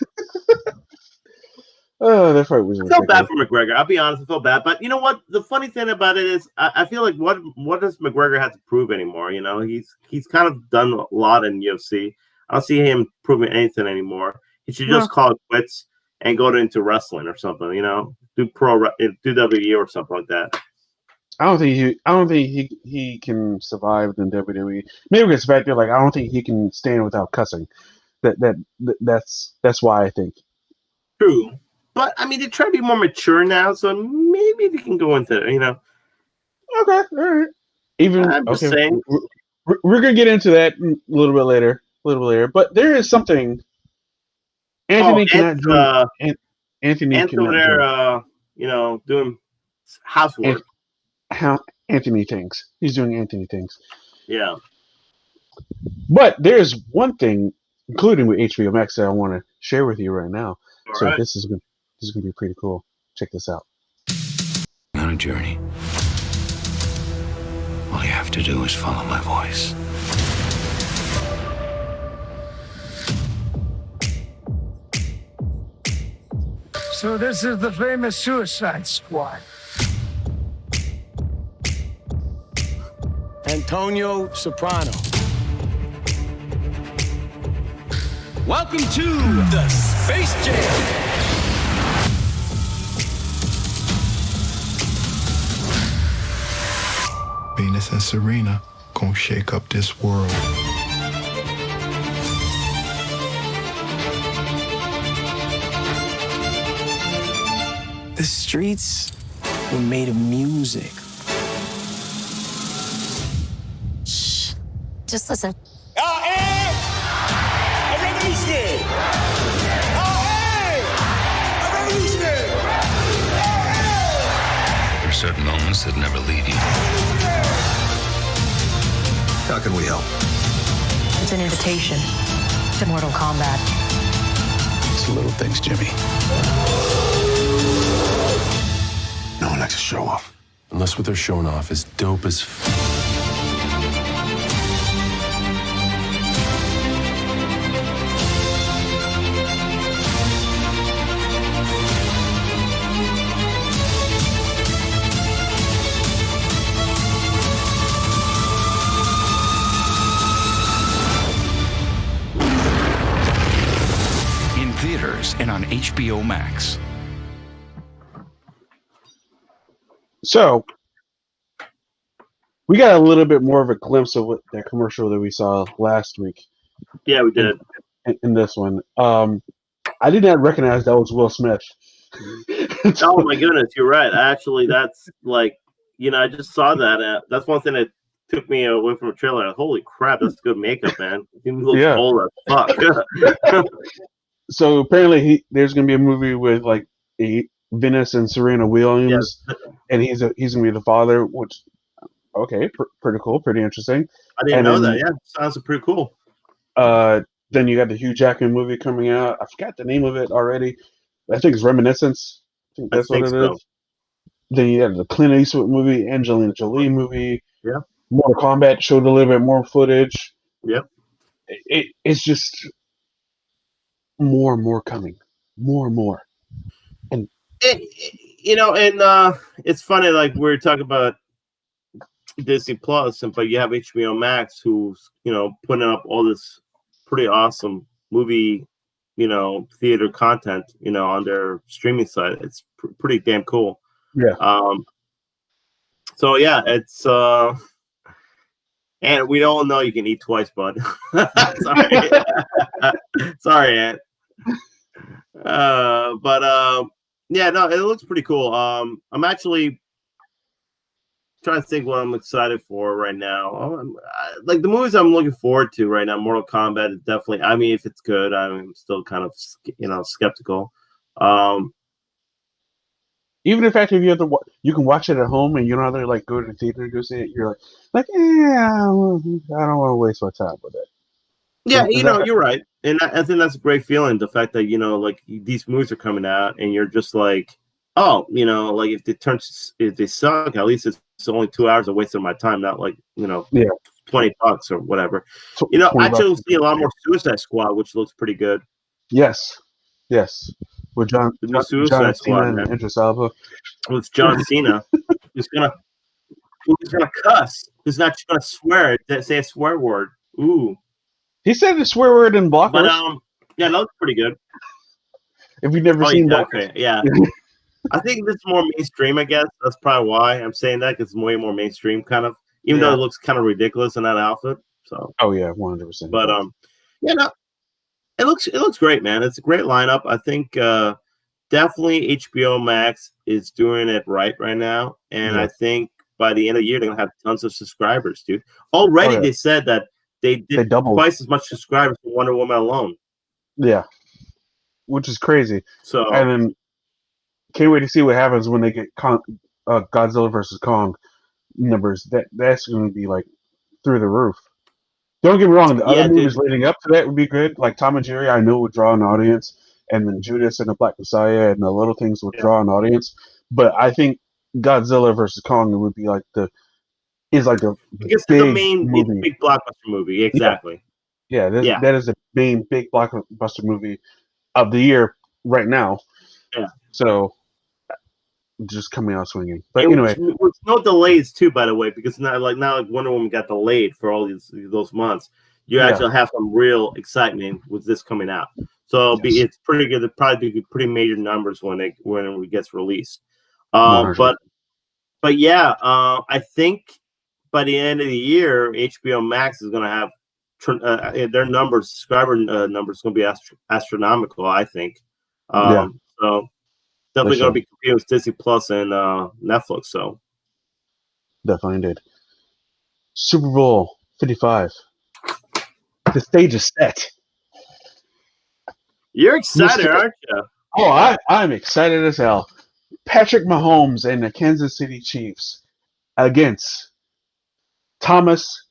fight was. I felt bad for McGregor. I'll be honest, I felt bad. But you know what? The funny thing about it is, I feel like what does McGregor have to prove anymore? He's kind of done a lot in UFC. I don't see him proving anything anymore. He should just call it quits and go into wrestling or something. Do WWE or something like that. I don't think he can survive in WWE. Maybe it's the fact that I don't think he can stand without cussing. That's why I think. True, but I mean they try to be more mature now, so maybe they can go into it. Okay, all right. I'm just saying. We're gonna get into that a little bit later. But there is something. Anthony cannot join. Anthony cannot join. Doing housework. How Anthony thinks. He's doing Anthony things. Yeah. But there's one thing, including with HBO Max, that I want to share with you right now. All right. This is gonna be pretty cool. Check this out. On a journey. All you have to do is follow my voice. So this is the famous Suicide Squad. Antonio Soprano. Welcome to the Space Jam. Venus and Serena gonna shake up this world. The streets were made of music. Just listen. I am a revolutionary. I am a revolutionary. There are certain moments that never leave you. How can we help? It's an invitation to Mortal Kombat. It's the little things, Jimmy. No one likes to show off. Unless what they're showing off is dope as in theaters and on HBO Max. So we got a little bit more of a glimpse of what that commercial that we saw last week. Yeah, we did. In this one, I did not recognize that was Will Smith. Oh my goodness, you're right. Actually, that's like, I just saw that. That's one thing that took me away from a trailer. Holy crap, that's good makeup, man. He looks old as fuck. So apparently, there's gonna be a movie with like Venus and Serena Williams, and he's gonna be the father. Which, okay, pretty cool, pretty interesting. I didn't know that. Yeah, sounds pretty cool. Then you got the Hugh Jackman movie coming out. I forgot the name of it already. I think it's Reminiscence. I think that's what it is. Then you have the Clint Eastwood movie, Angelina Jolie movie. Yeah. Mortal Kombat showed a little bit more footage. Yep. It's just more and more coming. More and more. And it's funny, like we're talking about Disney Plus, but you have HBO Max who's, putting up all this pretty awesome movie, theater content, on their streaming site. It's pretty damn cool. Yeah. So yeah, it's and we all know you can eat twice, bud. Sorry. Sorry, Ant. Yeah, no, it looks pretty cool. I'm actually trying to think what I'm excited for right now. Like the movies I'm looking forward to right now, Mortal Kombat is definitely. I mean, if it's good, I'm still kind of skeptical. Even the fact that you can watch it at home and you don't have to like go to the theater to go see it, you're like, I don't want to waste my time with it. Yeah, you're right, and I think that's a great feeling. The fact that like these movies are coming out, and you're just like, oh, like if they suck, at least it's only 2 hours of wasting my time, not like $20 or whatever. Actually, see a lot more Suicide Squad, which looks pretty good. Yes. With John Squad, Cena and Idris Elba. With John Cena, who's gonna cuss, who's not just gonna swear, say a swear word. Ooh. He said the swear word in Blockers. But yeah, that looks pretty good. If you've never seen Blockers. Okay, yeah. I think this is more mainstream, I guess. That's probably why I'm saying that, because it's way more mainstream, kind of. Even though it looks kind of ridiculous in that outfit. So. Oh yeah, 100%. But yeah, no, it looks great, man. It's a great lineup. I think definitely HBO Max is doing it right now, and I think by the end of the year they're gonna have tons of subscribers, dude. Already they said that they did twice as much subscribers for Wonder Woman alone. Yeah, which is crazy. So and then can't wait to see what happens when they get Godzilla versus Kong numbers. That's going to be like through the roof. Don't get me wrong, the other movies leading up to that would be good. Like Tom and Jerry, I know would draw an audience, and then Judas and the Black Messiah and the Little Things would draw an audience. But I think Godzilla versus Kong would be like the main movie. Big blockbuster movie. Exactly. Yeah, that is the main big blockbuster movie of the year right now. Yeah. So just coming out swinging. But anyway, with no delays too, by the way, because now like Wonder Woman got delayed for all those months. You actually have some real excitement with this coming out. So it's pretty good. It'll probably be pretty major numbers when it gets released. But yeah, I think by the end of the year, HBO Max is going to have their subscriber numbers going to be astronomical. I think. So definitely going to be competing with Disney Plus and Netflix. So definitely did. Super Bowl 55. The stage is set. You're excited, aren't you? Oh, I'm excited as hell. Patrick Mahomes and the Kansas City Chiefs against Thomas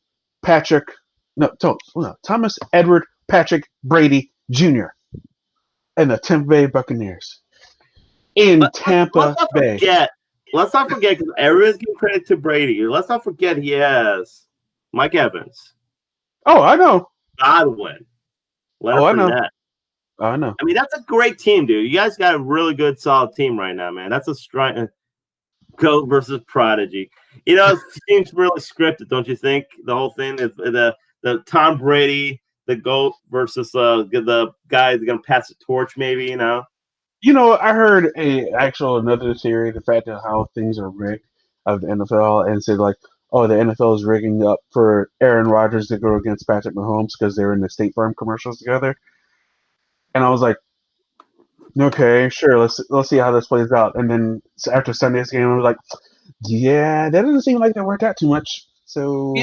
Edward Brady Jr. and the Tampa Bay Buccaneers in Tampa Bay. Let's not forget, because everyone's giving credit to Brady. Let's not forget he has Mike Evans. Oh, I know. Godwin. I know. I know. I mean, that's a great team, dude. You guys got a really good, solid team right now, man. That's a strong GOAT versus Prodigy. It seems really scripted, don't you think? The whole thing is the Tom Brady, the GOAT versus the guy that's gonna pass the torch, maybe. I heard another theory, the fact of how things are rigged. of the NFL and said like, "Oh, the NFL is rigging up for Aaron Rodgers to go against Patrick Mahomes because they were in the State Farm commercials together." And I was like, "Okay, sure, let's see how this plays out." And then after Sunday's game, I was like, "Yeah, that doesn't seem like that worked out too much." So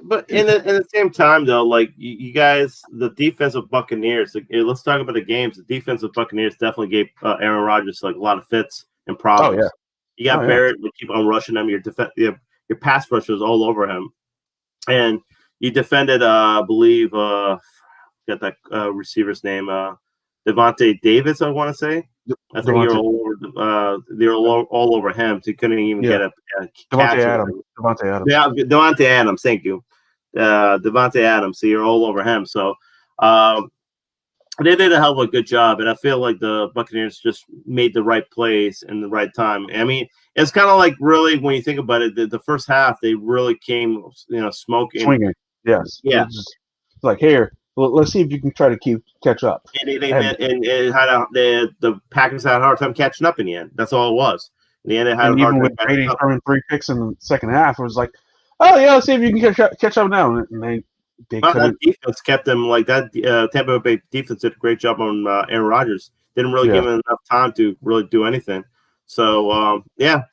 but in the same time though, like you guys, the defensive Buccaneers. Let's talk about the games. The defensive Buccaneers definitely gave Aaron Rodgers like a lot of fits and problems. Oh yeah. You got Barrett, you keep on rushing him. Your pass rush was all over him, and you defended, I believe, got that receiver's name, Devontae Davis. I want to say. I think you're all over him. So you couldn't even get a catch. Devontae Adams. Yeah, Devontae Adams. Thank you, Devontae Adams. So you're all over him. So. They did a hell of a good job, and I feel like the Buccaneers just made the right plays in the right time. I mean, it's kind of like really when you think about it, the first half they really came, smoking, swinging. Yes, yeah. It's like here, let's see if you can try to catch up. And the Packers had a hard time catching up in the end. That's all it was. In the end, they had a hard even time with Brady throwing 3 picks in the second half, it was like, oh yeah, let's see if you can catch up now. And that defense kept them like that. Tampa Bay defense did a great job on Aaron Rodgers. Didn't really give him enough time to really do anything. So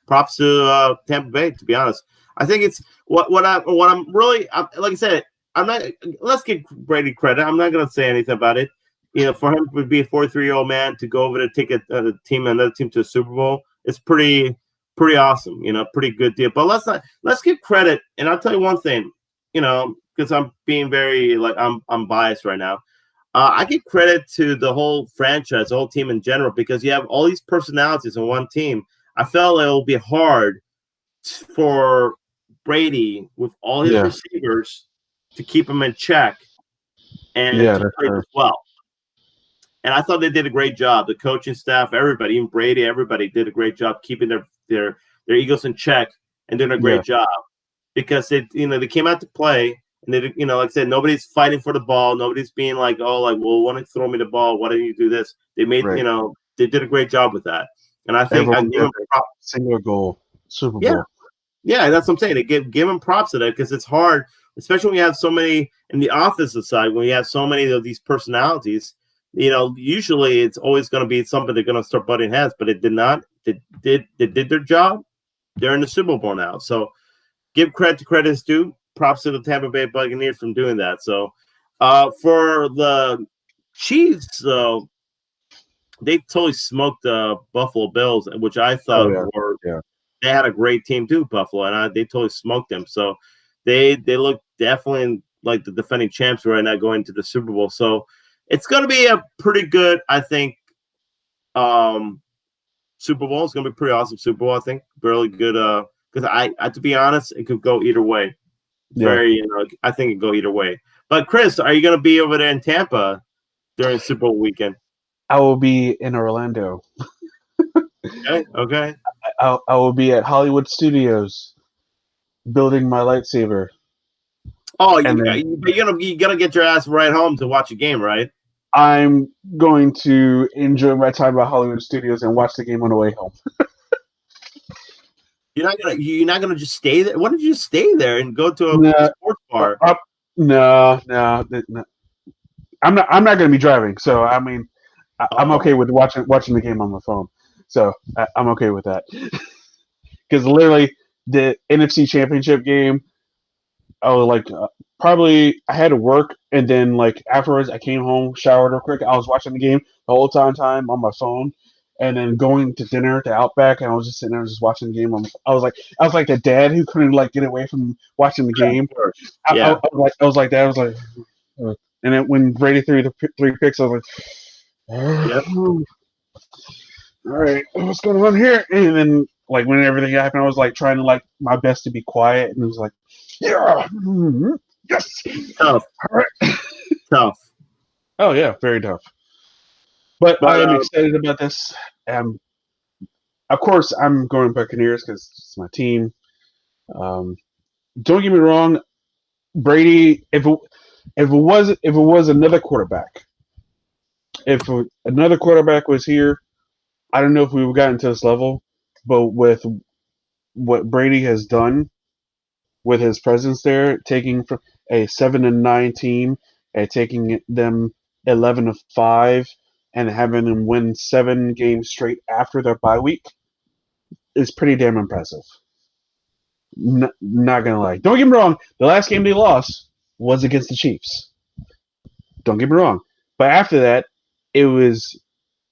props to Tampa Bay. To be honest, I think it's what I'm really like I said. I'm not. Let's give Brady credit. I'm not going to say anything about it. For him to be a 43-year-old man to go over to take another team to a Super Bowl, it's pretty awesome. Pretty good deal. But let's give credit. And I'll tell you one thing. Because I'm being very I'm biased right now. I give credit to the whole franchise, the whole team in general, because you have all these personalities in one team. I felt it will be hard for Brady with all his receivers to keep him in check and to play as well. And I thought they did a great job. The coaching staff, everybody, even Brady, everybody did a great job keeping their egos in check and doing a great job because they came out to play. And they, like I said, nobody's fighting for the ball. Nobody's being like, well, why don't you throw me the ball? Why don't you do this? They made, they did a great job with that. And I think I give them single goal Super Bowl. Yeah, that's what I'm saying. They give them props to that because it's hard, especially when you have so many in the offensive side. When you have so many of these personalities, usually it's always going to be something they're going to start butting heads. But it did not. They did their job. They're in the Super Bowl now. So give credit to credit's due. Props to the Tampa Bay Buccaneers from doing that. So, for the Chiefs, though, they totally smoked the Buffalo Bills, which I thought they had a great team too, Buffalo, and they totally smoked them. So, they look definitely like the defending champs right now going to the Super Bowl. So, it's going to be a pretty good, I think, Super Bowl. It's going to be a pretty awesome Super Bowl. I think really good. Because I to be honest, it could go either way. Very, I think it could go either way. But Chris, are you going to be over there in Tampa during Super Bowl weekend? I will be in Orlando. Okay. I will be at Hollywood Studios, building my lightsaber. Oh, you're gonna get your ass right home to watch a game, right? I'm going to enjoy my time at Hollywood Studios and watch the game on the way home. You're not gonna just stay there. Why don't you just stay there and go to a sports bar? No. I'm not gonna be driving, so I mean, I'm okay with watching the game on my phone. So I'm okay with that. Because literally the NFC Championship game, I was probably I had to work, and then afterwards I came home, showered real quick. I was watching the game the whole time on my phone. And then going to dinner to Outback, and I was just sitting there just watching the game. I was like the dad who couldn't get away from watching the game. I was like that. I was like, and then when Brady threw the 3 picks, I was like, all right, what's going on here? And then when everything happened, I was trying to my best to be quiet, and it was yes, tough, all right, tough. Oh yeah, very tough. But I am excited about this. Of course, I'm going Buccaneers because it's my team. Don't get me wrong, Brady. If it was another quarterback, if another quarterback was here, I don't know if we would gotten to this level. But with what Brady has done with his presence there, taking from a 7-9 team and taking them 11-5 and having them win 7 games straight after their bye week is pretty damn impressive. Not gonna lie. Don't get me wrong. The last game they lost was against the Chiefs. Don't get me wrong. But after that, it was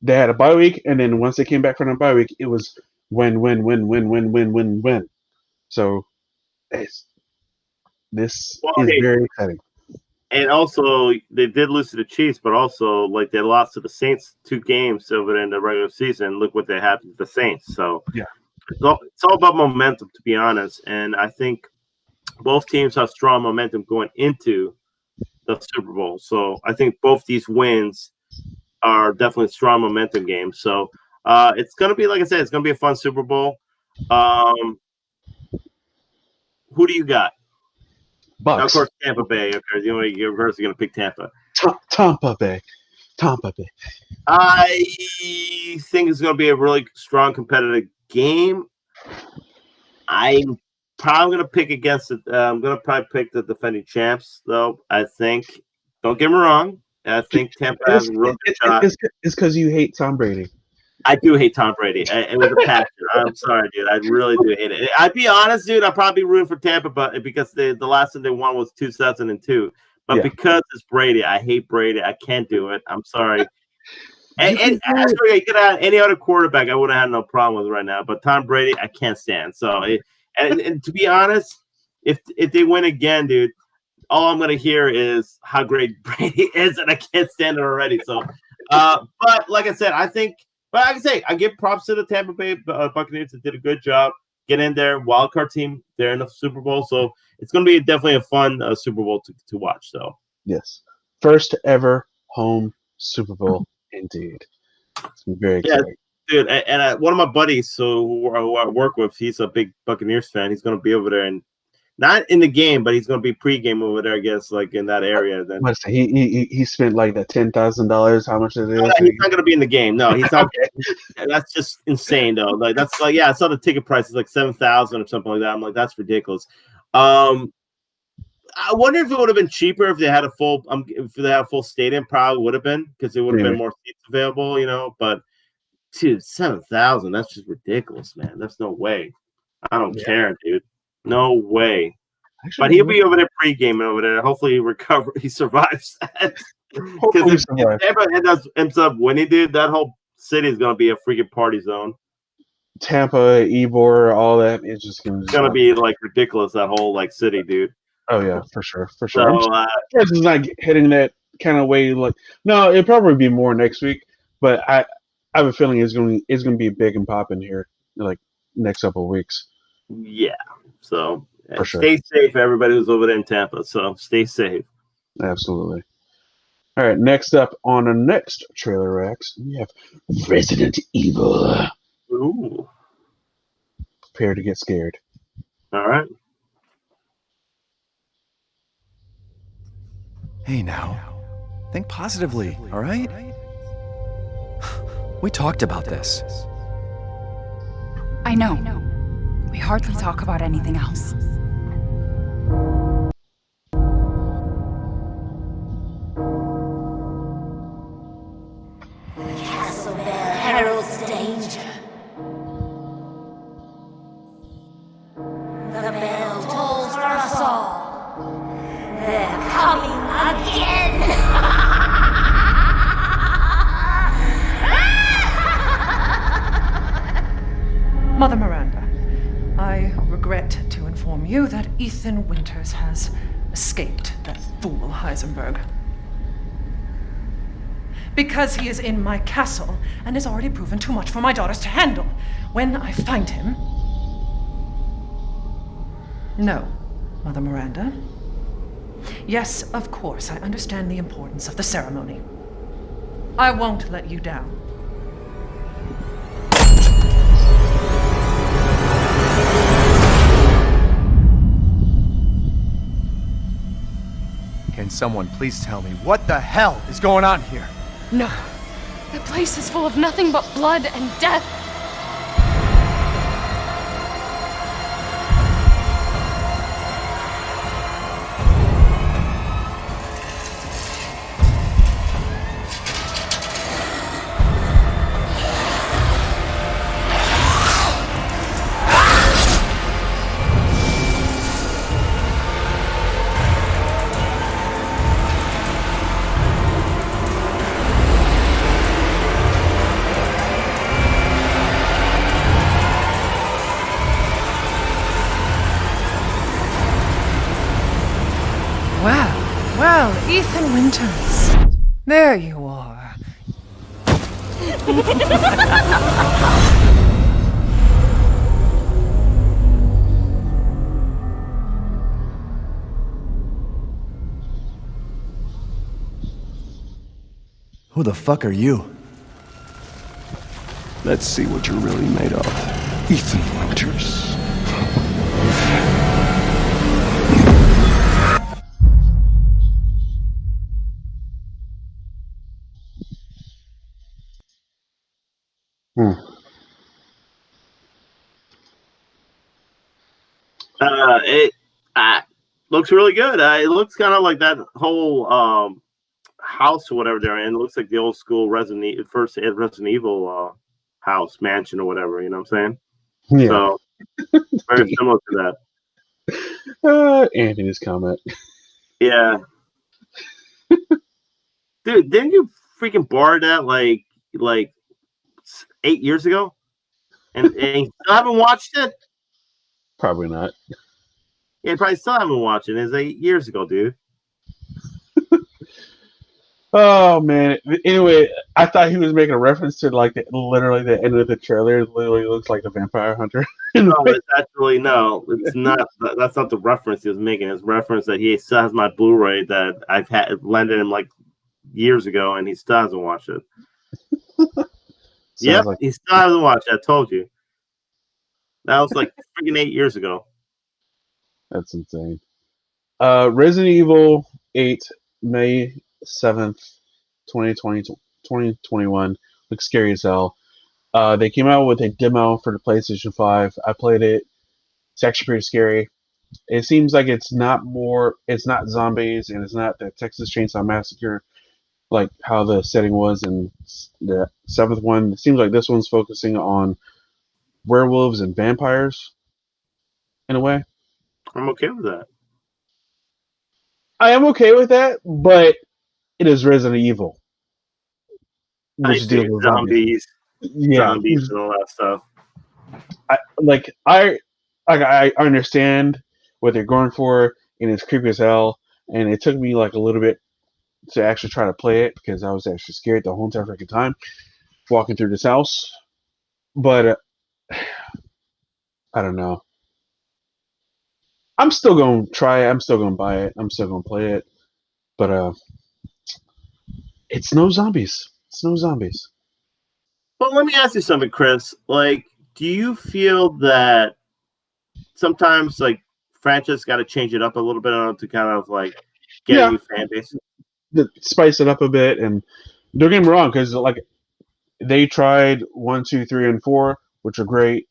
they had a bye week, and then once they came back from the bye week, it was win, win, win, win, win, win, win, win. So this is very exciting. And also, they did lose to the Chiefs, but also like they lost to the Saints 2 games over in the regular season. Look what they happened to the Saints. So yeah, it's all about momentum, to be honest. And I think both teams have strong momentum going into the Super Bowl. So I think both these wins are definitely strong momentum games. So it's going to be, like I said, it's going to be a fun Super Bowl. Who do you got? Bucks. Of course, Tampa Bay. Okay, you're going to pick Tampa. Tampa Bay. Tampa Bay. I think it's going to be a really strong competitive game. I'm probably going to pick against it. I'm going to probably pick the defending champs, though. I think. Don't get me wrong. I think Tampa has a real good shot. It's because you hate Tom Brady. I do hate Tom Brady. It was a passion. I'm sorry, dude. I really do hate it. I'd be honest, dude. I'd probably be rooting for Tampa, but because the last time they won was 2002. But because it's Brady, I hate Brady. I can't do it. I'm sorry. And actually, you could have any other quarterback, I would have had no problem with right now. But Tom Brady, I can't stand. So, and to be honest, if they win again, dude, all I'm gonna hear is how great Brady is, and I can't stand it already. So, but like I said, I give props to the Tampa Bay Buccaneers that did a good job. Get in there, wild card team. They're in the Super Bowl, so it's going to be definitely a fun Super Bowl to watch. So yes, first ever home Super Bowl indeed. It's very exciting. Dude. And one of my buddies, who I work with, he's a big Buccaneers fan. He's going to be over there, and not in the game, but he's going to be pregame over there, I guess, like in that area. Then he spent like that $10,000. How much it is? He's not going to be in the game. No, he's not. That's just insane, though. Like that's like I saw the ticket price is like $7,000 or something like that. I'm like, that's ridiculous. I wonder if it would have been cheaper if they had a full stadium. Probably would have been, because there would have been more seats available, But dude, $7,000. That's just ridiculous, man. That's no way. I don't care, dude. No way. Actually, but he'll be over there pregame over there. Hopefully he survives that. Because if Tampa ends up winning, dude, that whole city is going to be a freaking party zone. Tampa, Ybor, all that. It's just going to be like ridiculous, that whole like city, dude. Oh yeah, for sure. So, it's not hitting that kind of way. Like, no, it'll probably be more next week. But I have a feeling it's going to be big and popping here, like next couple of weeks. Yeah. So stay safe, everybody who's over there in Tampa. So stay safe. Absolutely. All right. Next up on the next Trailer Racks, we have Resident Evil. Ooh. Prepare to get scared. All right. Hey now. Think positively, all right? We talked about this. I know. We hardly talk about anything else. Castle Bell heralds danger. The bell tolls for us all. They're coming again. Mother Miranda, I regret to inform you that Ethan Winters has escaped that fool Heisenberg. Because he is in my castle and has already proven too much for my daughters to handle. When I find him... No, Mother Miranda. Yes, of course, I understand the importance of the ceremony. I won't let you down. Can someone please tell me what the hell is going on here? No. The place is full of nothing but blood and death. Well, Ethan Winters. There you are. Who the fuck are you? Let's see what you're really made of. Ethan Winters. It looks really good. It looks kind of like that whole house or whatever they're in. It looks like the old school Resident Evil house, mansion or whatever. You know what I'm saying? Yeah. So very similar to that. Anthony's comment. Yeah. Dude, didn't you freaking borrow that like 8 years ago? And you still haven't watched it? Probably not. Yeah, you probably still haven't watched it. It's 8 years ago, dude. Oh man. Anyway, I thought he was making a reference to like literally the end of the trailer. It literally looks like the Vampire Hunter. No, it's actually it's not. That's not the reference he was making. It's reference that he still has my Blu-ray that I've had lended him like years ago, and he still hasn't watched it. Yep, he still hasn't watched it. I told you. That was like freaking 8 years ago. That's insane. Resident Evil 8, May 7th, 2021. Looks scary as hell. They came out with a demo for the PlayStation 5. I played it. It's actually pretty scary. It seems like it's not zombies, and it's not the Texas Chainsaw Massacre like how the setting was in the 7th one. It seems like this one's focusing on werewolves and vampires in a way. I'm okay with that. I am okay with that, but it is Resident Evil, which deals with zombies, yeah, zombies and all that stuff. I understand what they're going for, and it's creepy as hell. And it took me like a little bit to actually try to play it because I was actually scared the whole entire freaking time walking through this house. But I don't know. I'm still gonna try it. I'm still gonna buy it. I'm still gonna play it. But it's no zombies. It's no zombies. But let me ask you something, Chris. Like, do you feel that sometimes like franchise got to change it up a little bit to kind of like get a new fan base? Spice it up a bit, and don't get me wrong, because like they tried 1, 2, 3, and 4, which are great,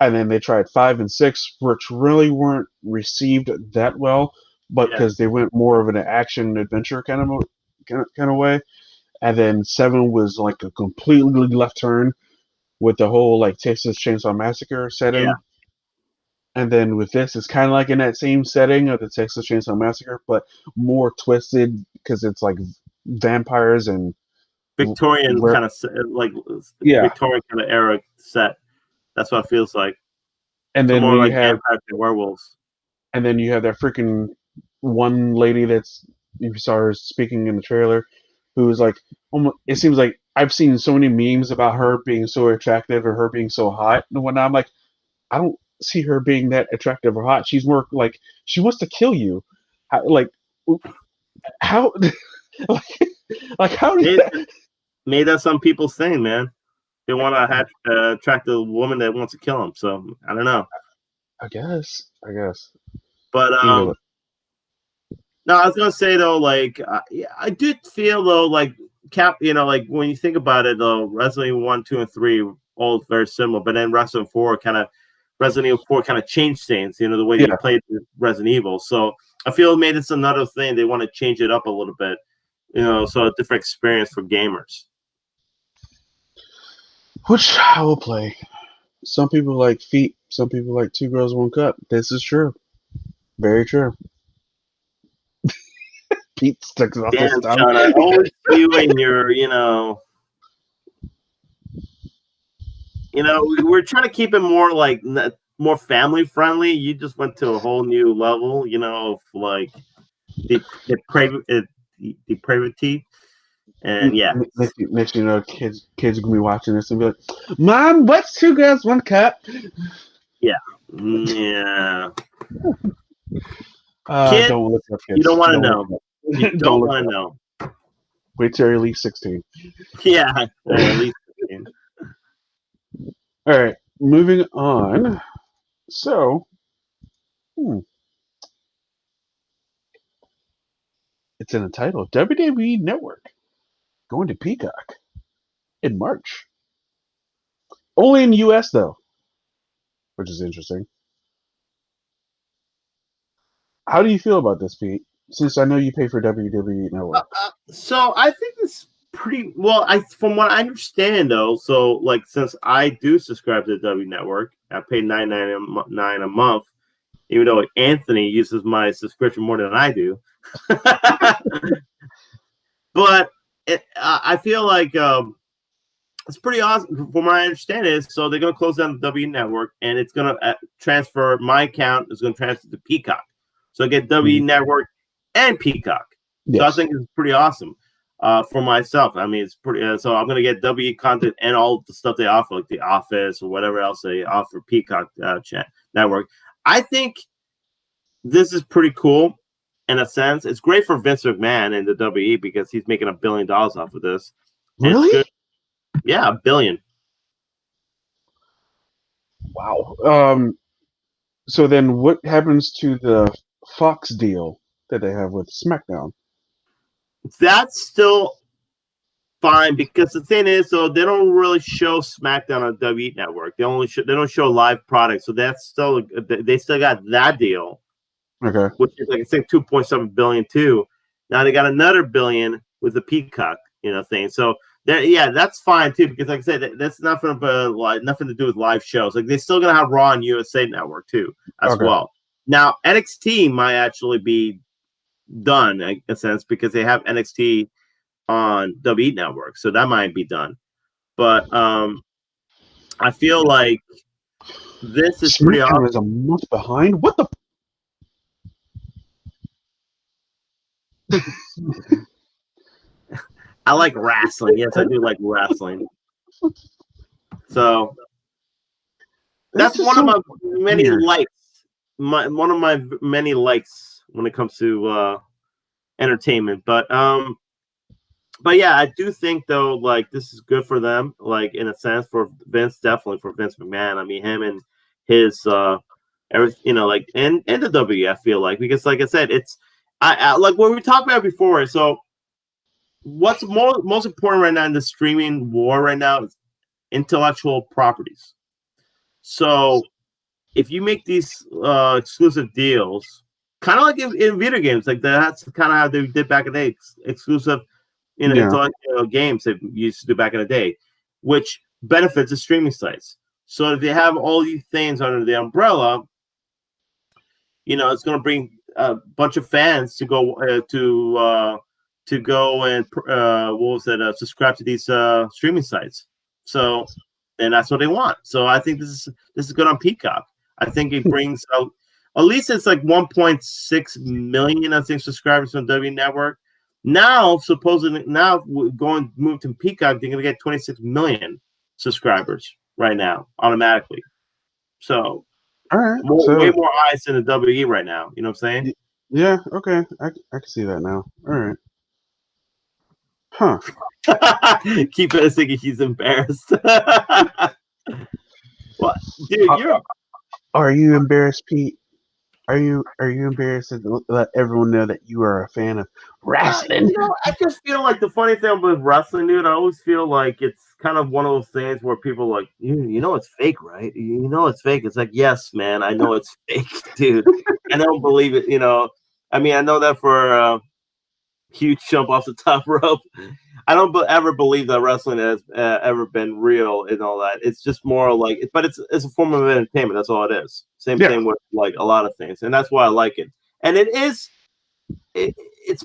and then they tried 5 and 6, which really weren't received that well, but because they went more of an action adventure kind of way, and then 7 was like a completely left turn with the whole like Texas Chainsaw Massacre setting. And then with this, it's kind of like in that same setting of the Texas Chainsaw Massacre, but more twisted because it's like vampires and Victorian kind of like Victorian kind of era set. That's what it feels like. And then more like have vampires and werewolves. And then you have that freaking one lady that's you saw her speaking in the trailer, who's like, almost, it seems like I've seen so many memes about her being so attractive or her being so hot and whatnot. I'm like, I don't see her being that attractive or hot. She's more like she wants to kill you. How like how maybe that's some people's thing, man. They want to attract a woman that wants to kill them. So I don't know. I guess. But no, I was gonna say though, like I did feel though, like like when you think about it, though, Resident Evil 1, 2, and 3 all very similar, but then Resident Evil 4 kind of changed things, the way you played Resident Evil. So I feel maybe it's another thing. They want to change it up a little bit, so a different experience for gamers. Which I will play. Some people like feet. Some people like 2 Girls, 1 Cup. This is true. Very true. Pete sticks off his tongue. Sean, I always you and your, we're trying to keep it more like more family friendly. You just went to a whole new level, of like depravity, and yeah. Next you know, kids are gonna be watching this and be like, "Mom, what's 2 girls, 1 cup?" Yeah. Yeah. Kids, don't look up, kids. You don't want to know. You don't want to know. Wait till you're at least 16. Yeah, at least 16. All right, moving on. So, it's in the title. WWE Network going to Peacock in March. Only in the U.S. though, which is interesting. How do you feel about this, Pete? Since I know you pay for WWE Network. So I think it's pretty well. From what I understand, though, so like since I do subscribe to the W Network, I pay $9.99 a month, even though Anthony uses my subscription more than I do. But I feel like it's pretty awesome. From what I understand is, so they're going to close down the W Network, and it's going to transfer my account. Is going to transfer to Peacock, so I get W Network and Peacock. Yes. So I think it's pretty awesome for myself. I mean, it's pretty. So I'm going to get W content and all the stuff they offer, like The Office or whatever else they offer Peacock Network. I think this is pretty cool in a sense. It's great for Vince McMahon and the WWE because he's making $1 billion off of this. Really? Yeah, $1 billion. Wow. So then what happens to the Fox deal that they have with SmackDown? That's still fine because the thing is, so they don't really show SmackDown on the WWE Network. They don't show live products, so that's still they still got that deal. Okay. Which is like I think $2.7 billion too. Now they got another $1 billion with the Peacock, thing. So that's fine too because like I said, that's nothing to do with live shows. Like they're still gonna have Raw and USA Network too as well. Now NXT might actually be done in a sense because they have NXT on WWE Network, so that might be done. But I feel like this is pretty awesome. Is a month behind. What the? I like wrestling. Yes, I do like wrestling. So that's one of my many likes. One of my many likes when it comes to entertainment. But yeah, I do think though, like this is good for them, like in a sense for Vince, definitely for Vince McMahon. I mean, him and his everything, like and the W. I feel like because, like I said, it's I like what we talked about before. So, what's most important right now in the streaming war right now is intellectual properties. So, if you make these exclusive deals, kind of like in video games, like that's kind of how they did back in the day, exclusive. Intellectual games they used to do back in the day, which benefits the streaming sites. So if they have all these things under the umbrella, it's going to bring a bunch of fans to go and subscribe to these streaming sites. So, and that's what they want. So I think this is good on Peacock. I think it brings out at least it's like 1.6 million I think subscribers on W Network. Now, supposedly, move to Peacock, they're going to get 26 million subscribers right now, automatically. So, all right, way more eyes in the WWE right now. You know what I'm saying? Yeah. Okay, I can see that now. All right. Huh. Keep it thinking he's embarrassed. What, dude? Are you embarrassed, Pete? Are you embarrassed to let everyone know that you are a fan of wrestling? I just feel like the funny thing with wrestling, dude, I always feel like it's kind of one of those things where people are like, you know it's fake, right? You know it's fake. It's like, yes, man, I know it's fake, dude. I don't believe it, I mean, I know that for a huge jump off the top rope. I don't ever believe that wrestling has ever been real and all that. It's just more like, but it's a form of entertainment. That's all it is. Same thing with like a lot of things, and that's why I like it. And it's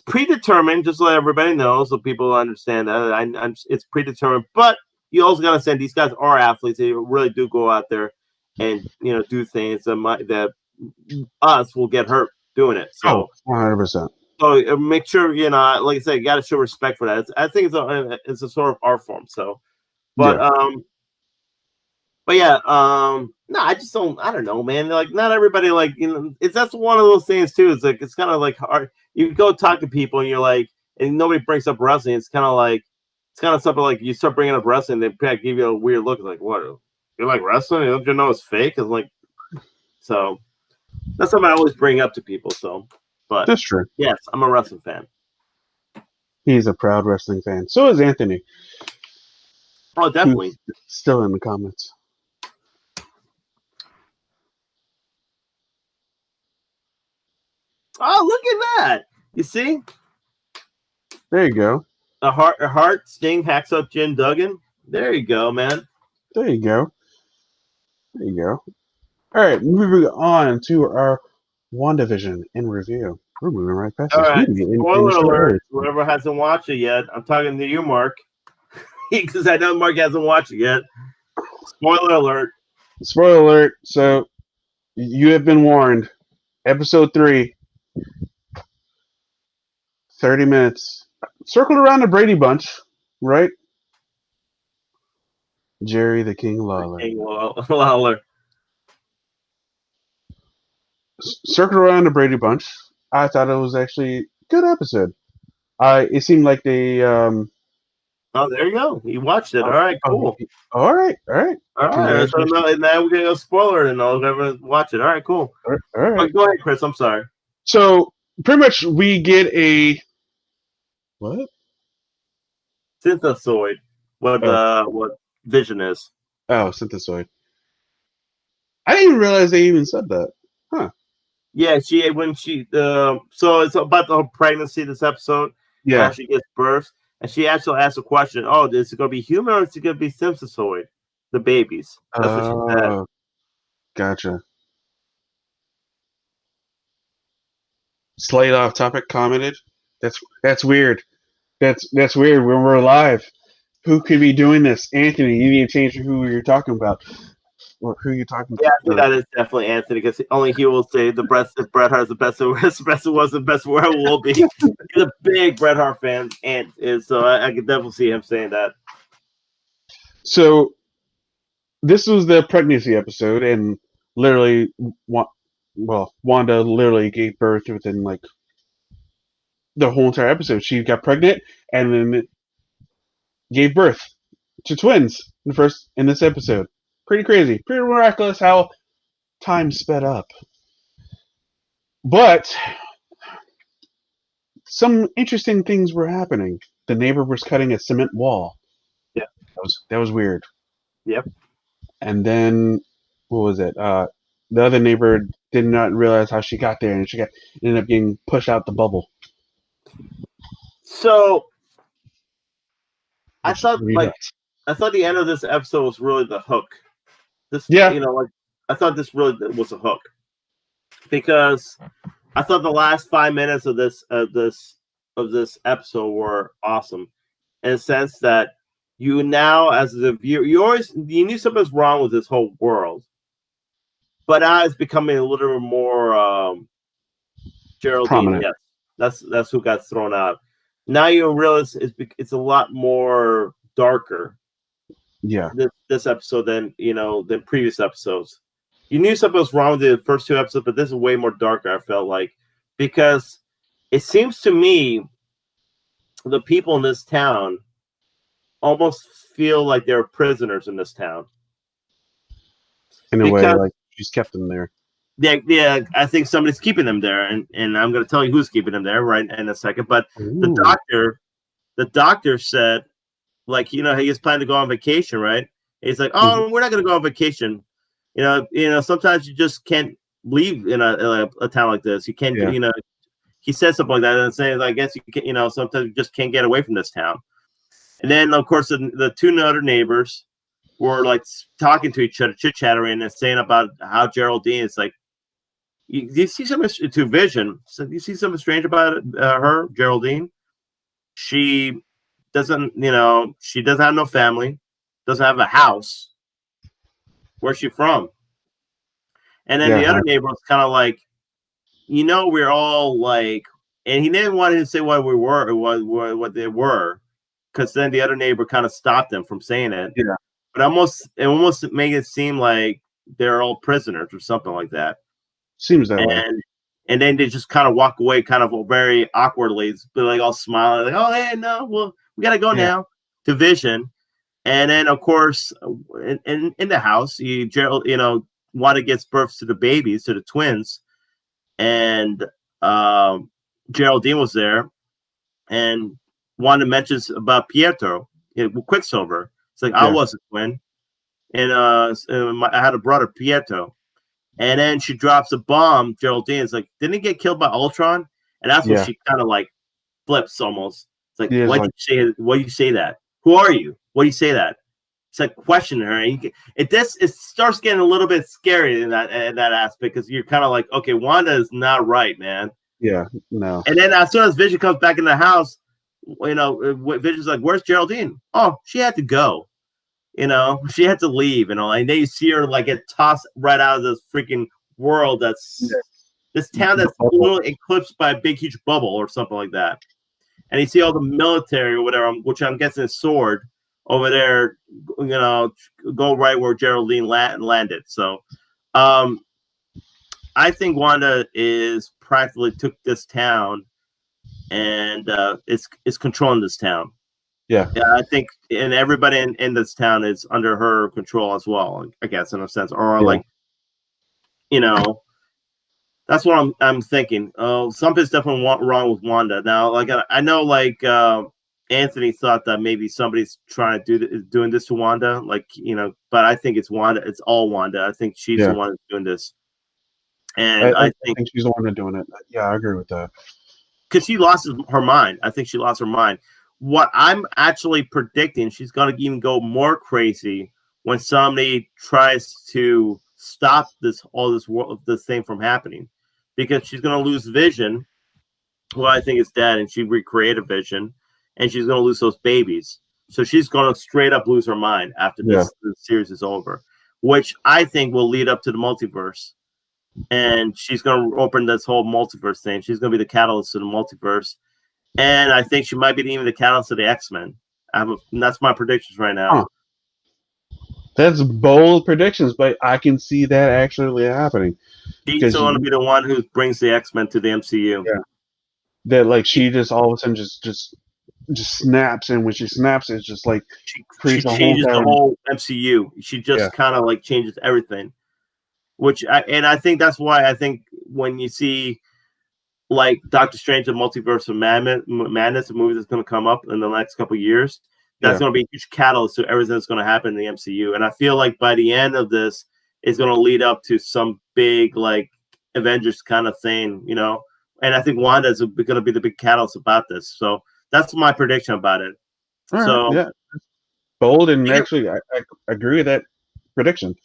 predetermined, just so everybody knows, so people understand that. It's predetermined, but you also got to say these guys are athletes. They really do go out there and do things that us will get hurt doing it. So 100%. So make sure, like I said, you got to show respect for that. I think it's a sort of art form. So, but yeah, no, I just don't. I don't know, man. Like, not everybody that's one of those things too. It's like it's kind of like hard. You go talk to people and you're like, and nobody brings up wrestling. It's kind of something like you start bringing up wrestling, they give you a weird look. It's like, what? You like wrestling? Don't you know it's fake? It's like, so that's something I always bring up to people. So, but That's true. Yes, I'm a wrestling fan. He's a proud wrestling fan. So is Anthony. Oh, definitely. Still in the comments. Oh, look at that! You see? There you go. A heart, Sting, Hacksaw Jim Duggan. There you go, man. There you go. There you go. All right, moving on to our WandaVision in review. We're moving right past All this. right, spoiler alert. Whoever hasn't watched it yet, I'm talking to you, Mark, because I know Mark hasn't watched it yet. Spoiler alert. Spoiler alert. So, you have been warned. Episode 3. 30 minutes. Circled around the Brady Bunch, right? Jerry the King Lawler. Lawler. Circled around the Brady Bunch. I thought it was actually a good episode. It seemed like they Oh, there you go. You watched it. All right, cool. All right. That's what now we're gonna go spoiler and I'll never watch it. All right, cool. All right. Go ahead, Chris. I'm sorry. So pretty much we get a what? Synthesoid. What Vision is. Oh, Synthesoid. I didn't even realize they even said that. Huh. Yeah, so it's about the whole pregnancy this episode. Yeah. How she gives birth. And she actually asked a question, is it going to be human or is it going to be Synthesoid? The babies. That's what she said. Gotcha. Slate Off Topic commented, That's weird. That's weird when we're live. Who could be doing this? Anthony, you need to change who you're talking about. Or who you're talking Yeah, about. I think that is definitely Anthony, because only he will say if Bret Hart's the best it was, the best where it will be. He's a big Bret Hart fan, and so I could definitely see him saying that. So this was the pregnancy episode, and literally, Wanda literally gave birth within like the whole entire episode. She got pregnant and then gave birth to twins in this episode. Pretty crazy, pretty miraculous how time sped up. But some interesting things were happening. The neighbor was cutting a cement wall. Yeah, that was weird. Yep. And then what was it? The other neighbor did not realize how she got there, and ended up getting pushed out the bubble. So I thought the end of this episode was really the hook. I thought this really was a hook, because I thought the last 5 minutes of this episode were awesome, in the sense that you now, as the viewer, you knew something was wrong with this whole world, but now it's becoming a little more Geraldine. Prominent. Yes, that's who got thrown out. Now you realize it's a lot more darker. Yeah. This episode than previous episodes. You knew something was wrong with the first 2 episodes, but this is way more darker, I felt like, because it seems to me the people in this town almost feel like they're prisoners in this town. In a way, like she's kept them there. Yeah, I think somebody's keeping them there, and I'm going to tell you who's keeping them there right in a second. But the doctor said, like, he was planning to go on vacation, right? He's like, we're not going to go on vacation. Sometimes you just can't leave in a town like this. You can't, he said something like that, and saying, I guess you can, sometimes you just can't get away from this town. And then, of course, the 2 other neighbors were like talking to each other, chit-chattering, and saying about how Geraldine is like, you see something to Vision. So you see something strange about her, Geraldine. She doesn't have no family, doesn't have a house. Where's she from? And then the other neighbor was kind of like, we're all like and he didn't want to say what we were or what they were, because then the other neighbor kind of stopped them from saying it. Yeah. But it almost made it seem like they're all prisoners or something like that. Seems that way. And then they just kind of walk away, kind of very awkwardly, but like all smiling, like, "Oh, hey, no, well, we gotta go now." To Vision, and then of course, in the house, Gerald, Wanda gives birth to the babies, to the twins, and Geraldine was there, and Wanda mentions about Pietro, Quicksilver. It's like, I was a twin, and I had a brother, Pietro. And then she drops a bomb. Geraldine's like, didn't he get killed by Ultron? And that's when she kind of like flips almost. It's like, why do you say that? Who are you? Why do you say that? It's like questioning her. And it starts getting a little bit scary in that aspect, because you're kind of like, okay, Wanda is not right, man. Yeah, no. And then as soon as Vision comes back in the house, Vision's like, where's Geraldine? Oh, she had to go. She had to leave, and then you see her like get tossed right out of this freaking world. This town that's literally eclipsed by a big, huge bubble or something like that. And you see all the military or whatever, which I'm guessing is Sword over there, go right where Geraldine landed. So, I think Wanda is practically took this town and is controlling this town. Yeah, I think, and everybody in this town is under her control as well, I guess, in a sense, or like, that's what I'm thinking. Something's definitely wrong with Wanda now. Like I know, like Anthony thought that maybe somebody's trying to doing this to Wanda, like but I think it's Wanda. It's all Wanda. I think she's the one that's doing this, and I think she's the one that's doing it. Yeah, I agree with that. Because she lost her mind. I think she lost her mind. What I'm actually predicting, she's going to even go more crazy when somebody tries to stop this thing from happening, because she's going to lose Vision, who I think is dead, and she recreated Vision, and she's going to lose those babies. So she's going to straight up lose her mind after this series is over, which I think will lead up to the multiverse, and she's going to open this whole multiverse thing. She's going to be the catalyst to the multiverse. And I think she might be even the catalyst of the X-Men. That's my predictions right now. Huh. That's bold predictions, but I can see that actually happening. She's going to be the one who brings the X-Men to the MCU. Yeah. That like she just all of a sudden just snaps, and when she snaps, it's just like she changes the whole MCU. She just kind of like changes everything. I think that's why I think when you see like Doctor Strange and Multiverse of Madness, a movie that's going to come up in the next couple of years, that's going to be a huge catalyst to everything that's going to happen in the MCU. And I feel like by the end of this, it's going to lead up to some big like Avengers kind of thing, And I think Wanda is going to be the big catalyst about this. So that's my prediction about it. Bold, and actually, I agree with that prediction.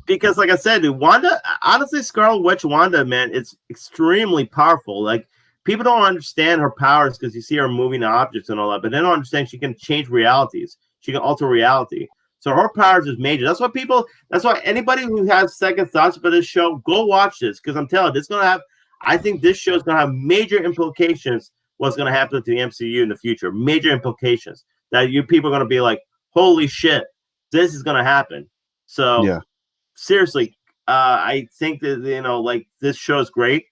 Because, like I said, Wanda, honestly, Scarlet Witch Wanda, man, it's extremely powerful. Like, people don't understand her powers because you see her moving objects and all that, but they don't understand she can change realities. She can alter reality. So her powers is major. That's why anybody who has second thoughts about this show, go watch this, because I'm telling you, I think this show is going to have major implications what's going to happen to the MCU in the future. Major implications that you people are going to be like, holy shit, this is going to happen. So, seriously, I think that like this show is great.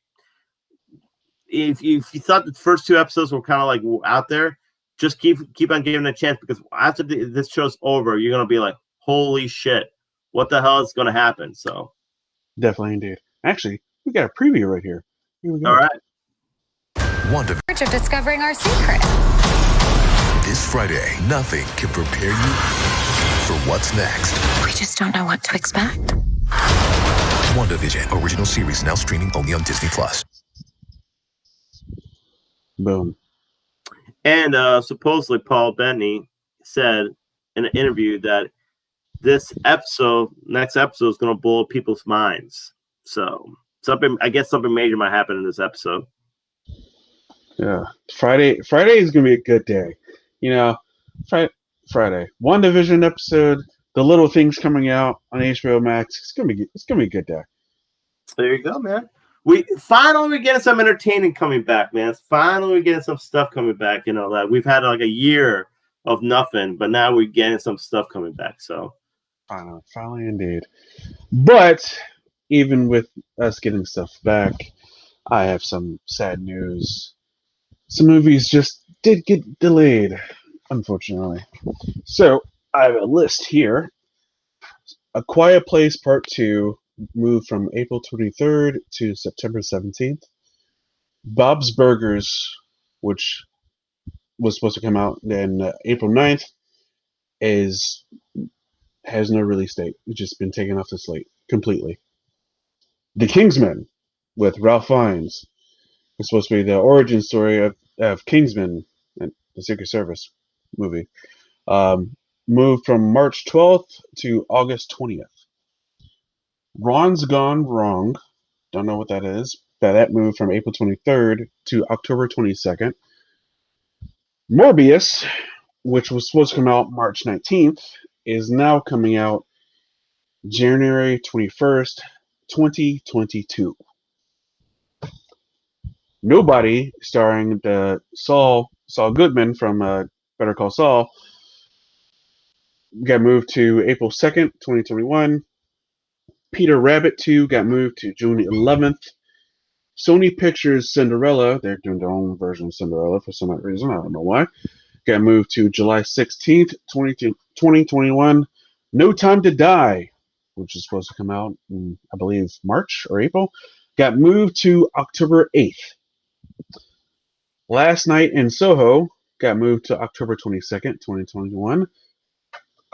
If you thought the first 2 episodes were kind of like out there, just keep on giving it a chance, because after this show's over, you're gonna be like, holy shit, what the hell is gonna happen? So definitely, indeed. Actually, we got a preview right here. Here we go. All right. Of discovering our secret. This Friday, nothing can prepare you for what's next. We just don't know what to expect. WandaVision original series now streaming only on Disney Plus. Boom. And supposedly Paul Bettany said in an interview that next episode is going to blow people's minds. So I guess something major might happen in this episode. Yeah, Friday is going to be a good day. Friday, WandaVision episode, the little things coming out on HBO Max. It's gonna be a good day. There you go, man. We finally we're getting some entertaining coming back, man. Finally we're getting some stuff coming back. You know that we've had like a year of nothing, but now we're getting some stuff coming back. So finally indeed. But even with us getting stuff back, I have some sad news. Some movies just did get delayed, unfortunately. So I have a list here. A Quiet Place Part 2 moved from April 23rd to September 17th. Bob's Burgers, which was supposed to come out then April 9th, has no release date. It's just been taken off the slate completely. The Kingsman with Ralph Fiennes was supposed to be the origin story of Kingsman, and the Secret Service movie. Moved from March 12th to August 20th. Ron's Gone Wrong, don't know what that is, but that moved from April 23rd to October 22nd. Morbius, which was supposed to come out March 19th, is now coming out January 21st, 2022. Nobody, starring the Saul Goodman from Better Call Saul, got moved to April 2nd, 2021. Peter Rabbit 2 got moved to June 11th. Sony Pictures Cinderella, they're doing their own version of Cinderella for some reason, I don't know why, got moved to July 16th, 2021. No Time to Die, which is supposed to come out in, I believe, March or April, got moved to October 8th. Last Night in Soho got moved to October 22nd, 2021.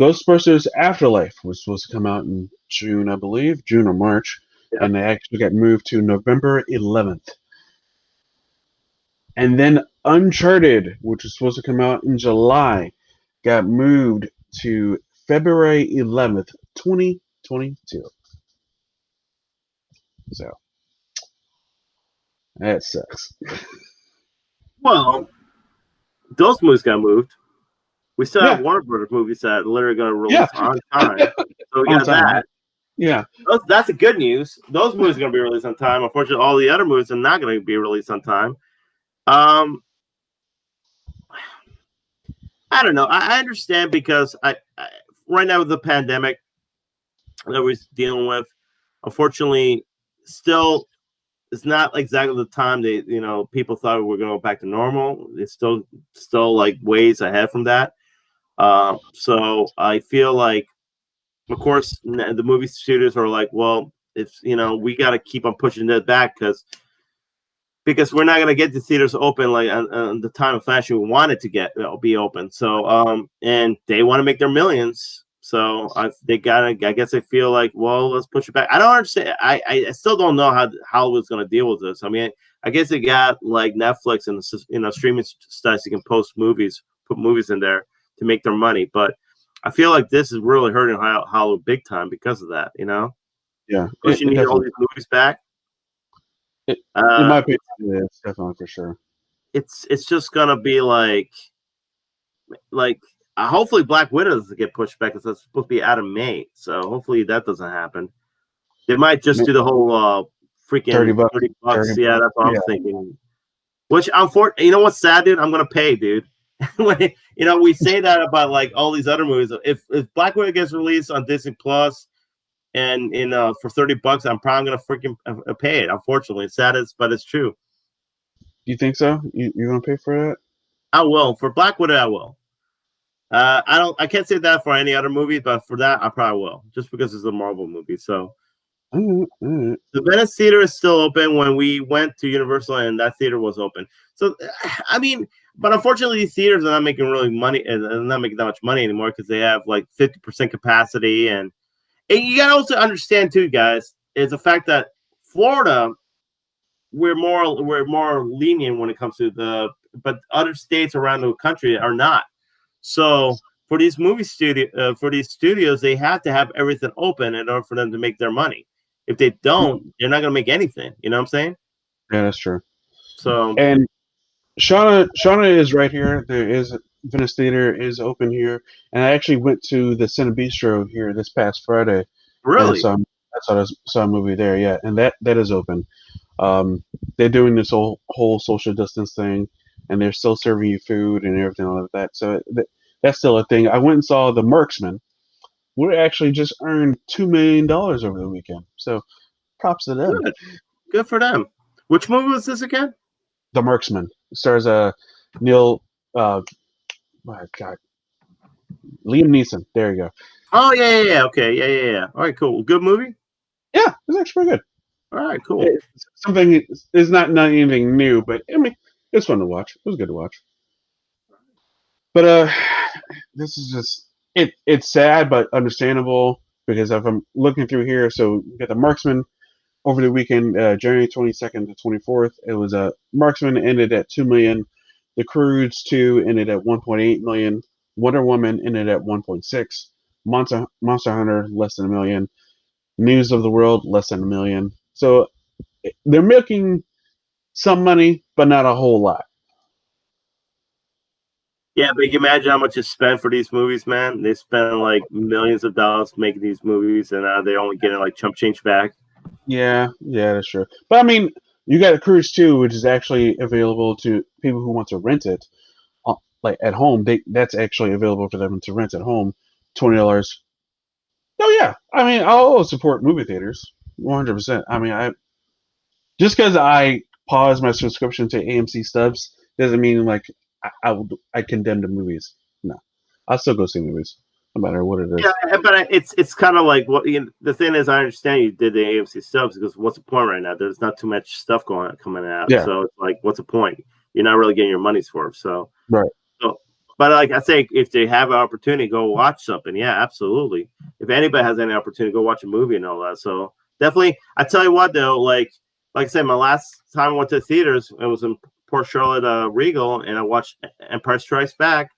Ghostbusters Afterlife was supposed to come out in June, I believe, June or March, and they actually got moved to November 11th. And then Uncharted, which was supposed to come out in July, got moved to February 11th, 2022. So, that sucks. Well, those movies got moved. We still have Warner Brothers movies that are literally going to release on time. So we got that. Yeah. That's the good news. Those movies are going to be released on time. Unfortunately, all the other movies are not going to be released on time. I don't know. I understand because I right now with the pandemic that we're dealing with, unfortunately, still it's not exactly the time that people thought we were going to go back to normal. It's still like ways ahead from that. So I feel like, of course, the movie studios are like, well, if we got to keep on pushing that back because we're not going to get the theaters open like on the time of fashion we want it to be open. So and they want to make their millions. So I guess they feel like, well, let's push it back. I don't understand. I still don't know how Hollywood's going to deal with this. I mean, I guess they got like Netflix and streaming sites you can put movies in there to make their money. But I feel like this is really hurting Hollywood big time because of that. Yeah, pushing all these movies back. In my opinion, it's definitely for sure. It's just gonna be like hopefully Black Widow doesn't get pushed back because it's supposed to be out of May. So hopefully that doesn't happen. They might just do the whole freaking $30. Yeah, that's what I'm thinking. Which unfortunately, you know what's sad, dude? I'm gonna pay, dude. We say that about like all these other movies. If Black Widow gets released on Disney Plus and for $30, I'm probably gonna freaking pay it. Unfortunately, it's sad, but it's true. You think so? You're gonna pay for that? I will. For Black Widow, I will. I can't say that for any other movie, but for that, I probably will, just because it's a Marvel movie. So the Venice Theater is still open. When we went to Universal, and that theater was open. So I mean, but unfortunately, these theaters are not making really money, and they're not making that much money anymore because they have like 50% capacity. And you gotta also understand too, guys, is the fact that Florida, we're more lenient when it comes to but other states around the country are not. So for these studios, they have to have everything open in order for them to make their money. If they don't, they're not going to make anything. You know what I'm saying? Yeah, that's true. So and Shauna is right here. There is Venice Theater is open here, and I actually went to the Cine Bistro here this past Friday. Really? And saw a movie there. Yeah, and that is open. They're doing this whole social distance thing, and they're still serving you food and everything like that. So that's still a thing. I went and saw The Marksman. We actually just earned $2 million over the weekend. So props to them. Good for them. Which movie was this again? The Marksman. It stars Neil. My God, Liam Neeson. There you go. Oh yeah. Okay, yeah. All right, cool. Good movie. Yeah, it's actually pretty good. All right, cool. Something is not anything new, but I mean, it's fun to watch. It was good to watch. But this is just it's sad but understandable because if I'm looking through here, so we got The Marksman over the weekend, January 22nd to 24th. It was a Marksman ended at 2 million. The Croods 2 ended at 1.8 million. Wonder Woman ended at 1.6. Monster Hunter less than $1 million. News of the World less than $1 million. So they're making some money, but not a whole lot. Yeah, but you can imagine how much is spent for these movies, man. They spend like millions of dollars making these movies, and they're only getting like chump change back. Yeah, that's true. But I mean, you got a Cruise 2, which is actually available to people who want to rent it, like at home. That's actually available for them to rent at home, $20. Oh yeah, I mean, I'll always support movie theaters, 100%. I mean, just because I paused my subscription to AMC Stubs doesn't mean like I condemn the movies. No, I'll still go see movies, no matter what it is. Yeah, but it's kind of like the thing is, I understand you did the AMC Stubs because what's the point right now? There's not too much stuff coming out, so it's like, what's the point? You're not really getting your money's worth. So right. So, but like I say, if they have an opportunity, go watch something. Yeah, absolutely. If anybody has any opportunity, go watch a movie and all that. So definitely, I tell you what though, like I said, my last time I went to the theaters, it was in Port Charlotte Regal, and I watched Empire Strikes Back,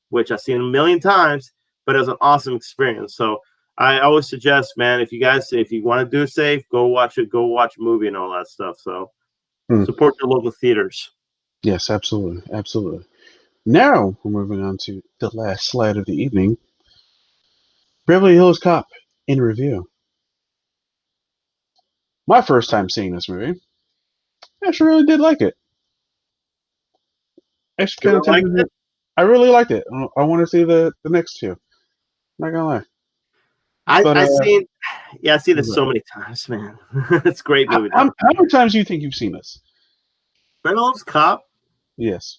which I've seen a million times, but it was an awesome experience. So I always suggest, man, if you want to do it safe, go watch a movie and all that stuff. So support your local theaters. Yes, absolutely. Now we're moving on to the last slide of the evening. Beverly Hills Cop in review. My first time seeing this movie. I actually really did like it. I really liked it. I want to see the next two. Not gonna lie. I've seen this so many times, man. It's a great movie. How many times do you think you've seen this? Beverly Hills Cop. Yes.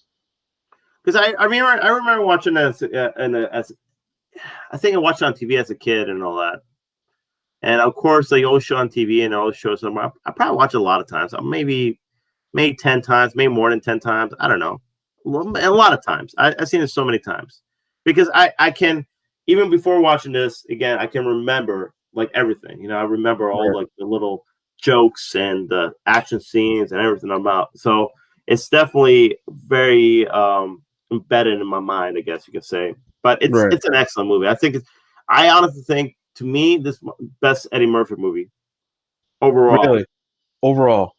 Because I remember watching as I think I watched it on TV as a kid and all that. And of course, they always show on TV and it always shows somewhere. I probably watch it a lot of times. Maybe 10 times, maybe more than 10 times. I don't know. A lot of times. I've seen it so many times. Because I can, even before watching this, again, I can remember like everything. You know, I remember all like the little jokes and the action scenes and everything about. So it's definitely very embedded in my mind, I guess you could say. But it's an excellent movie. I honestly think, to me, this best Eddie Murphy movie overall. Really? Overall,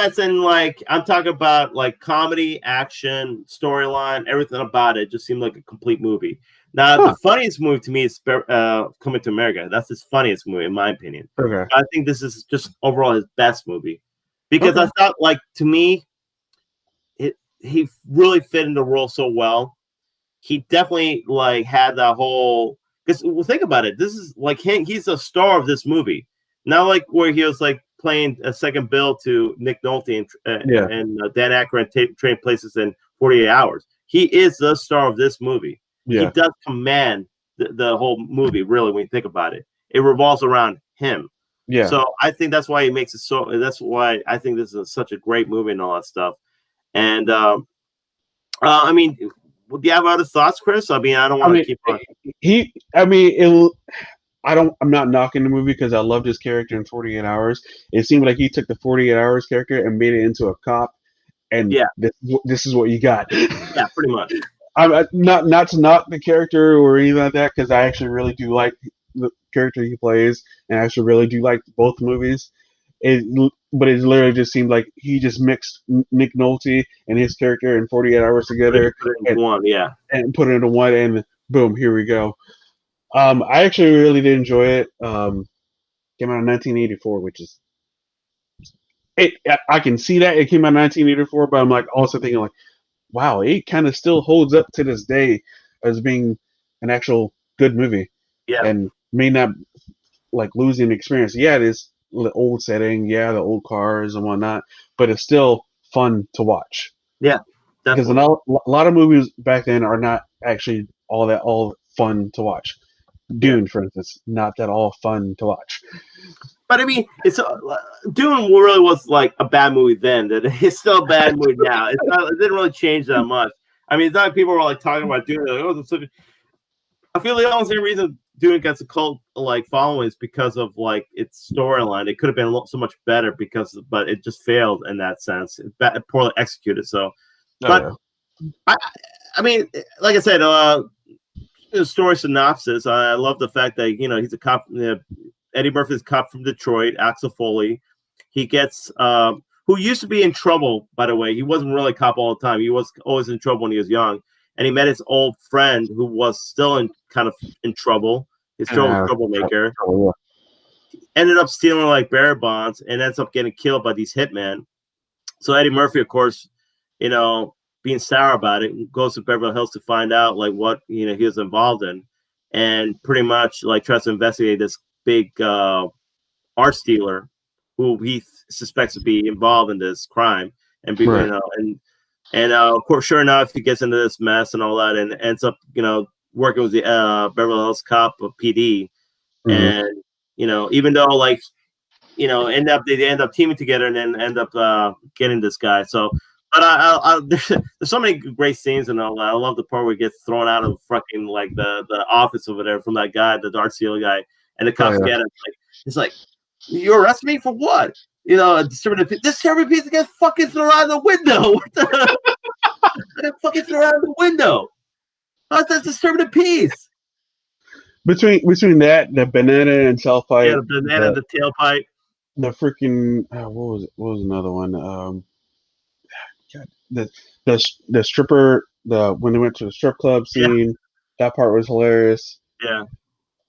as in like I'm talking about like comedy, action, storyline, everything about it just seemed like a complete movie. Now the funniest movie to me is Coming to America. That's his funniest movie in my opinion. Okay. I think this is just overall his best movie because I thought, like, to me, he really fit in the role so well. He definitely like had that whole, because think about it. This is like he's a star of this movie. Not like where he was like playing a second bill to Nick Nolte and Dan Aykroyd Trading Places in 48 Hours. He is the star of this movie. Yeah. He does command the whole movie, really, when you think about it. It revolves around him. Yeah. So I think that's why he makes it so. That's why I think this is such a great movie and all that stuff. And I mean, do you have other thoughts, Chris? I mean, I don't want to keep on. I'm not knocking the movie because I loved his character in 48 Hours. It seemed like he took the 48 Hours character and made it into a cop, and this is what you got. Yeah, pretty much. I'm not to knock the character or anything like that, because I actually really do like the character he plays, and I actually really do like both movies. But it literally just seemed like he just mixed Nick Nolte and his character in 48 Hours together and put it into one, and boom, here we go. I actually really did enjoy it. Came out in 1984, which is I can see that it came out in 1984, but I'm like also thinking like, wow, it kind of still holds up to this day as being an actual good movie, Yeah. and may not like losing the experience. Yeah, it is the old setting, yeah, the old cars and whatnot, but it's still fun to watch. Yeah, Because definitely. a lot of movies back then are not actually all fun to watch. Dune, for instance, not that all fun to watch. But I mean, it's Dune really was like a bad movie then. That it's still a bad movie now. It's not. It didn't really change that much. I mean, it's not like people were like talking about Dune. Like, oh, I feel the only reason Dune gets a cult like following is because of like its storyline. It could have been so much better but it just failed in that sense. It poorly executed. So, but I mean, like I said, the story synopsis. I love the fact that he's a cop. Eddie Murphy's a cop from Detroit. Axel Foley. He gets who used to be in trouble. By the way, he wasn't really a cop all the time. He was always in trouble when he was young. And he met his old friend who was still kind of in trouble. His troublemaker. Ended up stealing like bearer bonds and ends up getting killed by these hitmen. So Eddie Murphy, of course, being sour about it, goes to Beverly Hills to find out like what he was involved in, and pretty much like tries to investigate this big art stealer who he suspects to be involved in this crime, and of course, sure enough, he gets into this mess and all that, and ends up working with the Beverly Hills cop PD, and even though like they end up teaming together and then end up getting this guy. So. But there's so many great scenes and all that. I love the part where he gets thrown out of fucking like the office over there from that guy, the art stealer guy, and the cops get him. It's like, you arrest me for what? Disturbing piece gets fucking thrown out of the window. What the fucking thrown out of the window? How's that disturbing piece? Between that, the banana and tailpipe. Yeah, the banana, the tailpipe. The freaking what was another one? The stripper, when they went to the strip club scene, that part was hilarious. Yeah.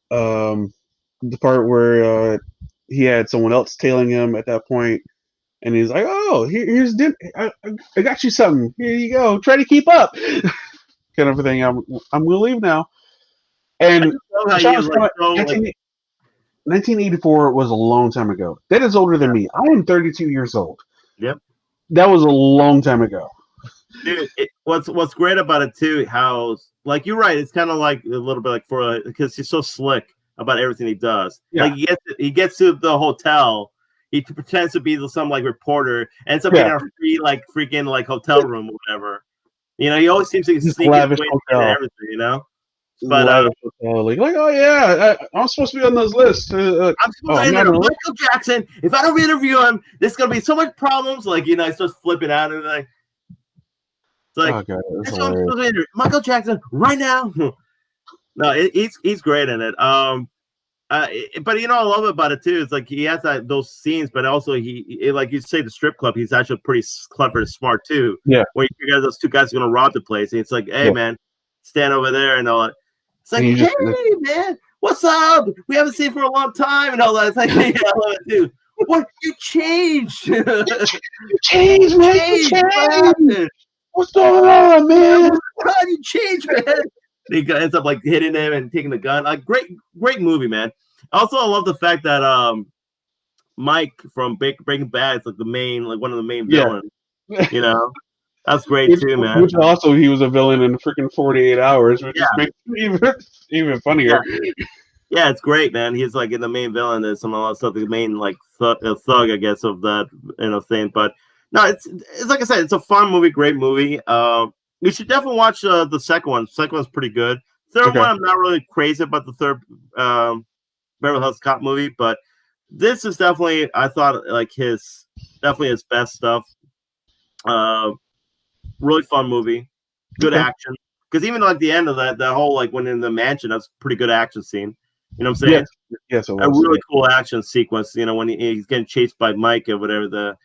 The part where he had someone else tailing him at that point, and he's like, "Oh, here's dinner. I got you something. Here you go. Try to keep up." Kind of a thing. I'm gonna leave now. And 1984 was a long time ago. That is older than me. I am 32 years old. Yep. That was a long time ago. Dude, what's great about it too, how like you're right, it's kind of like a little bit like because he's so slick about everything he does. Yeah. Like he gets to the hotel, he pretends to be some like reporter, ends up getting a free like freaking like hotel room or whatever. He always seems to sneak his way into everything. But like oh yeah, I'm supposed to be on those lists. I'm supposed to interview Michael Jackson. If I don't interview him, there's gonna be so much problems. Like he starts flipping out and like. It's like Michael Jackson right now. No, he's great in it. But I love about it too. It's like he has those scenes, but also he like you say the strip club. He's actually pretty clever and smart too. Yeah. Where you figure those two guys are gonna rob the place, and it's like, hey man, stand over there and all that. It's like, hey man, what's up? We haven't seen for a long time and all that. It's like, yeah, I love it too. What you changed? You changed, man. You changed. What's going on, man? How do you change, man? He ends up like hitting him and taking the gun. Like great movie, man. Also, I love the fact that Mike from Breaking Bad is like one of the main villains. That's great too, man. Which also he was a villain in freaking 48 Hours, which makes it even funnier. Yeah, it's great, man. He's like in the main villain and some of that stuff. The main like thug, I guess, of that thing, but. No, it's like I said, it's a fun movie, great movie. You should definitely watch the second one. The second one's pretty good. Third one, I'm not really crazy about the third Beverly Hills Cop movie, but this is definitely, I thought, like his best stuff. Really fun movie, good action. Because even like the end of that whole like when in the mansion, that's a pretty good action scene. You know what I'm saying? Yes, a really cool action sequence. When he's getting chased by Mike or whatever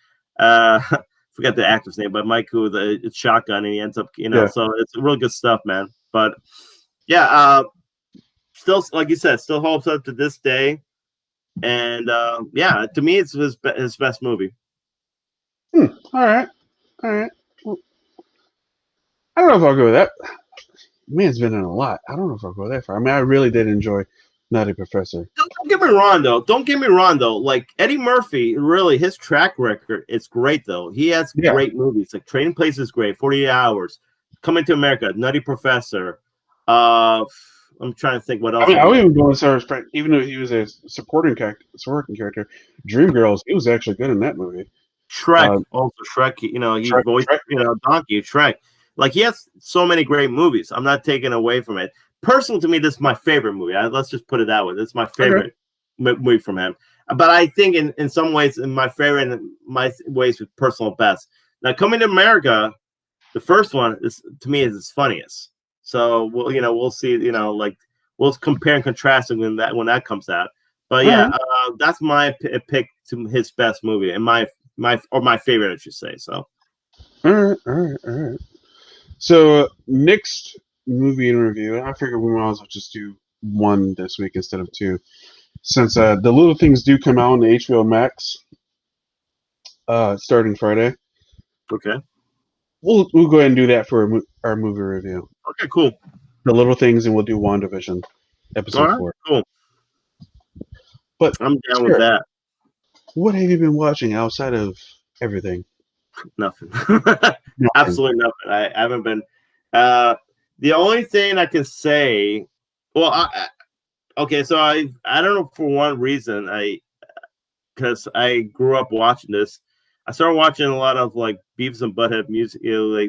forget the actor's name, but Mike with a shotgun, and he ends up, so it's really good stuff, man. But yeah, still, like you said, still holds up to this day, and to me, it's his best movie. All right. All right. Well, I don't know if I'll go with that. Man's been in a lot. I don't know if I'll go that far. I mean, I really did enjoy Nutty Professor. Don't get me wrong, though. Don't get me wrong, though. Like Eddie Murphy, really, his track record is great, though. He has great movies. Like Trading Places is great. 48 Hours, Coming to America, Nutty Professor. I'm trying to think what else. I mean, I would even go as far as even though he was a supporting character, Dreamgirls, he was actually good in that movie. Shrek, also Shrek. You know, he voiced Donkey Shrek. Like he has so many great movies. I'm not taking away from it. Personally, to me, this is my favorite movie. Let's just put it that way. This is my favorite movie from him. But I think in some ways, in my favorite, and my ways, with personal best. Now, Coming to America, the first one is to me is his funniest. So we'll see. Like we'll compare and contrast when that comes out. But yeah, that's my pick to his best movie and my favorite, I should say. So. All right. So next movie and review, I figured we might as well just do one this week instead of two, since the Little Things do come out on the HBO Max starting Friday. Okay. We'll go ahead and do that for our movie review. Okay, cool. The Little Things, and we'll do WandaVision episode 4. Cool. But I'm down with that. What have you been watching outside of everything? Nothing. Absolutely nothing. I haven't been. The only thing I can say, well, okay, so I don't know, for one reason, because I grew up watching this. I started watching a lot of like Beavis and Butthead music, like